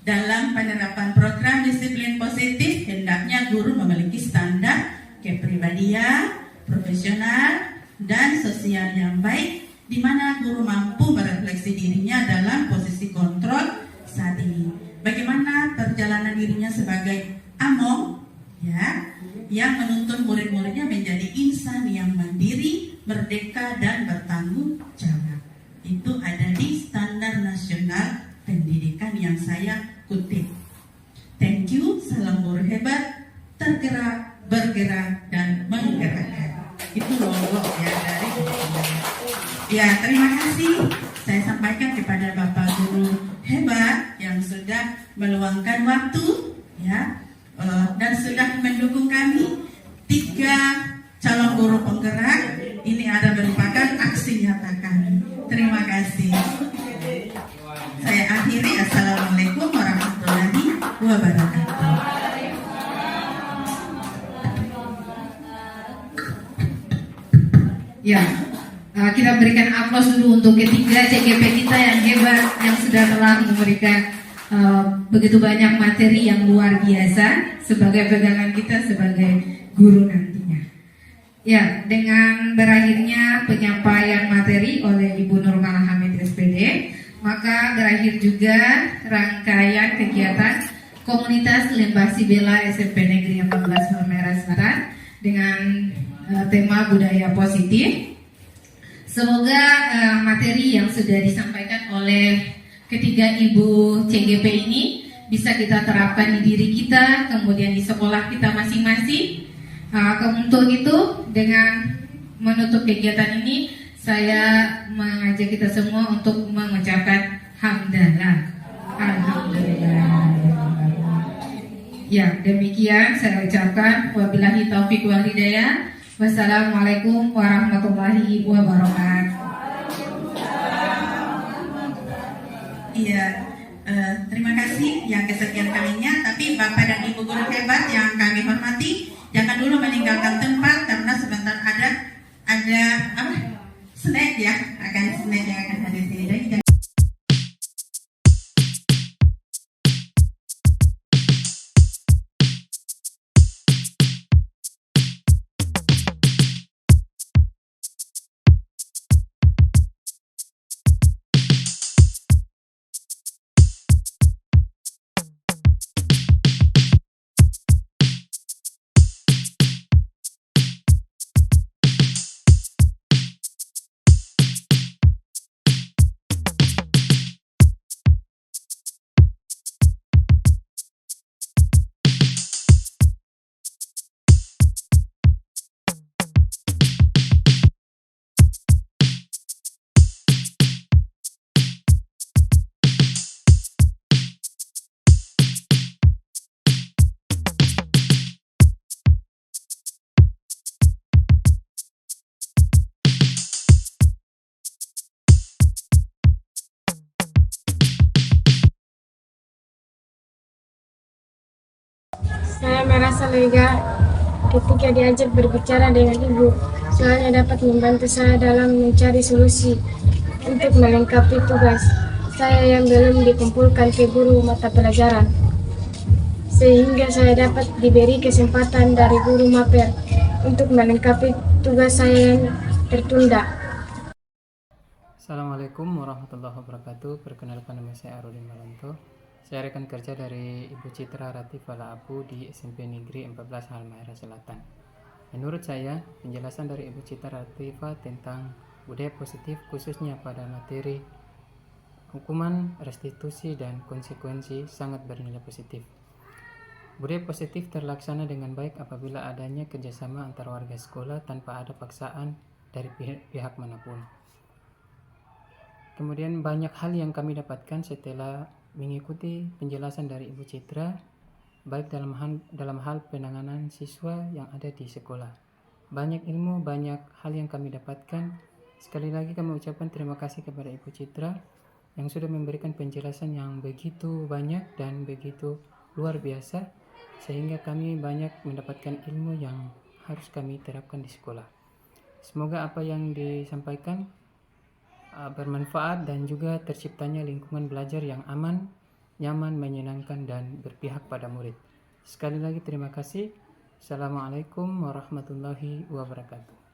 dalam penerapan program disiplin positif, hendaknya guru memiliki standar kepribadian, profesional, dan sosial yang baik, di mana guru mampu merefleksi dirinya dalam posisi kontrol saat ini. Bagaimana perjalanan dirinya sebagai among, ya, yang menuntun murid-muridnya menjadi insan yang mandiri, merdeka, dan bertanggung jawab. Itu ada di standar nasional pendidikan yang saya kutip. Thank you, salam guru hebat, tergerak, bergerak, dan menggerakkan. Itu logo ya dari. Ya, terima kasih. Saya sampaikan kepada Bapak guru hebat yang sudah meluangkan waktu, ya, dan sudah mendukung kami. 3 calon guru penggerak ini ada merupakan aksi nyata kami. Terima kasih. Saya akhiri. Assalamualaikum warahmatullahi wabarakatuh. Ya, kita berikan aplaus dulu untuk ketiga CGP kita yang hebat, yang sudah telah memberikan begitu banyak materi yang luar biasa sebagai pegangan kita sebagai guru nantinya. Ya, dengan berakhirnya penyampaian materi oleh Ibu Nurmala Hamid SPD, maka berakhir juga rangkaian kegiatan komunitas Lembah Sibela SMP Negeri 14 Halmahera Selatan dengan tema budaya positif. Semoga materi yang sudah disampaikan oleh ketiga Ibu CGP ini bisa kita terapkan di diri kita, kemudian di sekolah kita masing-masing. Untuk itu, dengan menutup kegiatan ini, saya mengajak kita semua untuk mengucapkan hamdalah. Alhamdulillah. Ya, demikian saya ucapkan wabillahi taufik wal hidayah. Wassalamualaikum warahmatullahi wabarakatuh. Iya, terima kasih yang kesekian kalinya. Tapi Bapak dan Ibu guru hebat yang kami hormati, jangan dulu meninggalkan tempat karena sebentar ada snack ya, akan snack yang akan hadir di sini. Saya merasa lega ketika diajak berbicara dengan ibu, soalnya dapat membantu saya dalam mencari solusi untuk melengkapi tugas saya yang belum dikumpulkan ke guru mata pelajaran, sehingga saya dapat diberi kesempatan dari guru MAPER untuk melengkapi tugas saya yang tertunda. Assalamualaikum warahmatullahi wabarakatuh. Perkenalkan, nama saya Arudin Malanto. Saya rekan kerja dari Ibu Citra Ratifala Abu di SMP Negeri 14 Halmahera Selatan. Menurut saya, penjelasan dari Ibu Citra Ratifa tentang budaya positif khususnya pada materi hukuman, restitusi, dan konsekuensi sangat bernilai positif. Budaya positif terlaksana dengan baik apabila adanya kerjasama antar warga sekolah tanpa ada paksaan dari pihak manapun. Kemudian banyak hal yang kami dapatkan setelah mengikuti penjelasan dari Ibu Citra, baik dalam hal penanganan siswa yang ada di sekolah. Banyak ilmu, banyak hal yang kami dapatkan. Sekali lagi kami ucapkan terima kasih kepada Ibu Citra yang sudah memberikan penjelasan yang begitu banyak dan begitu luar biasa, sehingga kami banyak mendapatkan ilmu yang harus kami terapkan di sekolah. Semoga apa yang disampaikan bermanfaat dan juga terciptanya lingkungan belajar yang aman, nyaman, menyenangkan, dan berpihak pada murid. Sekali lagi terima kasih. Assalamualaikum warahmatullahi wabarakatuh.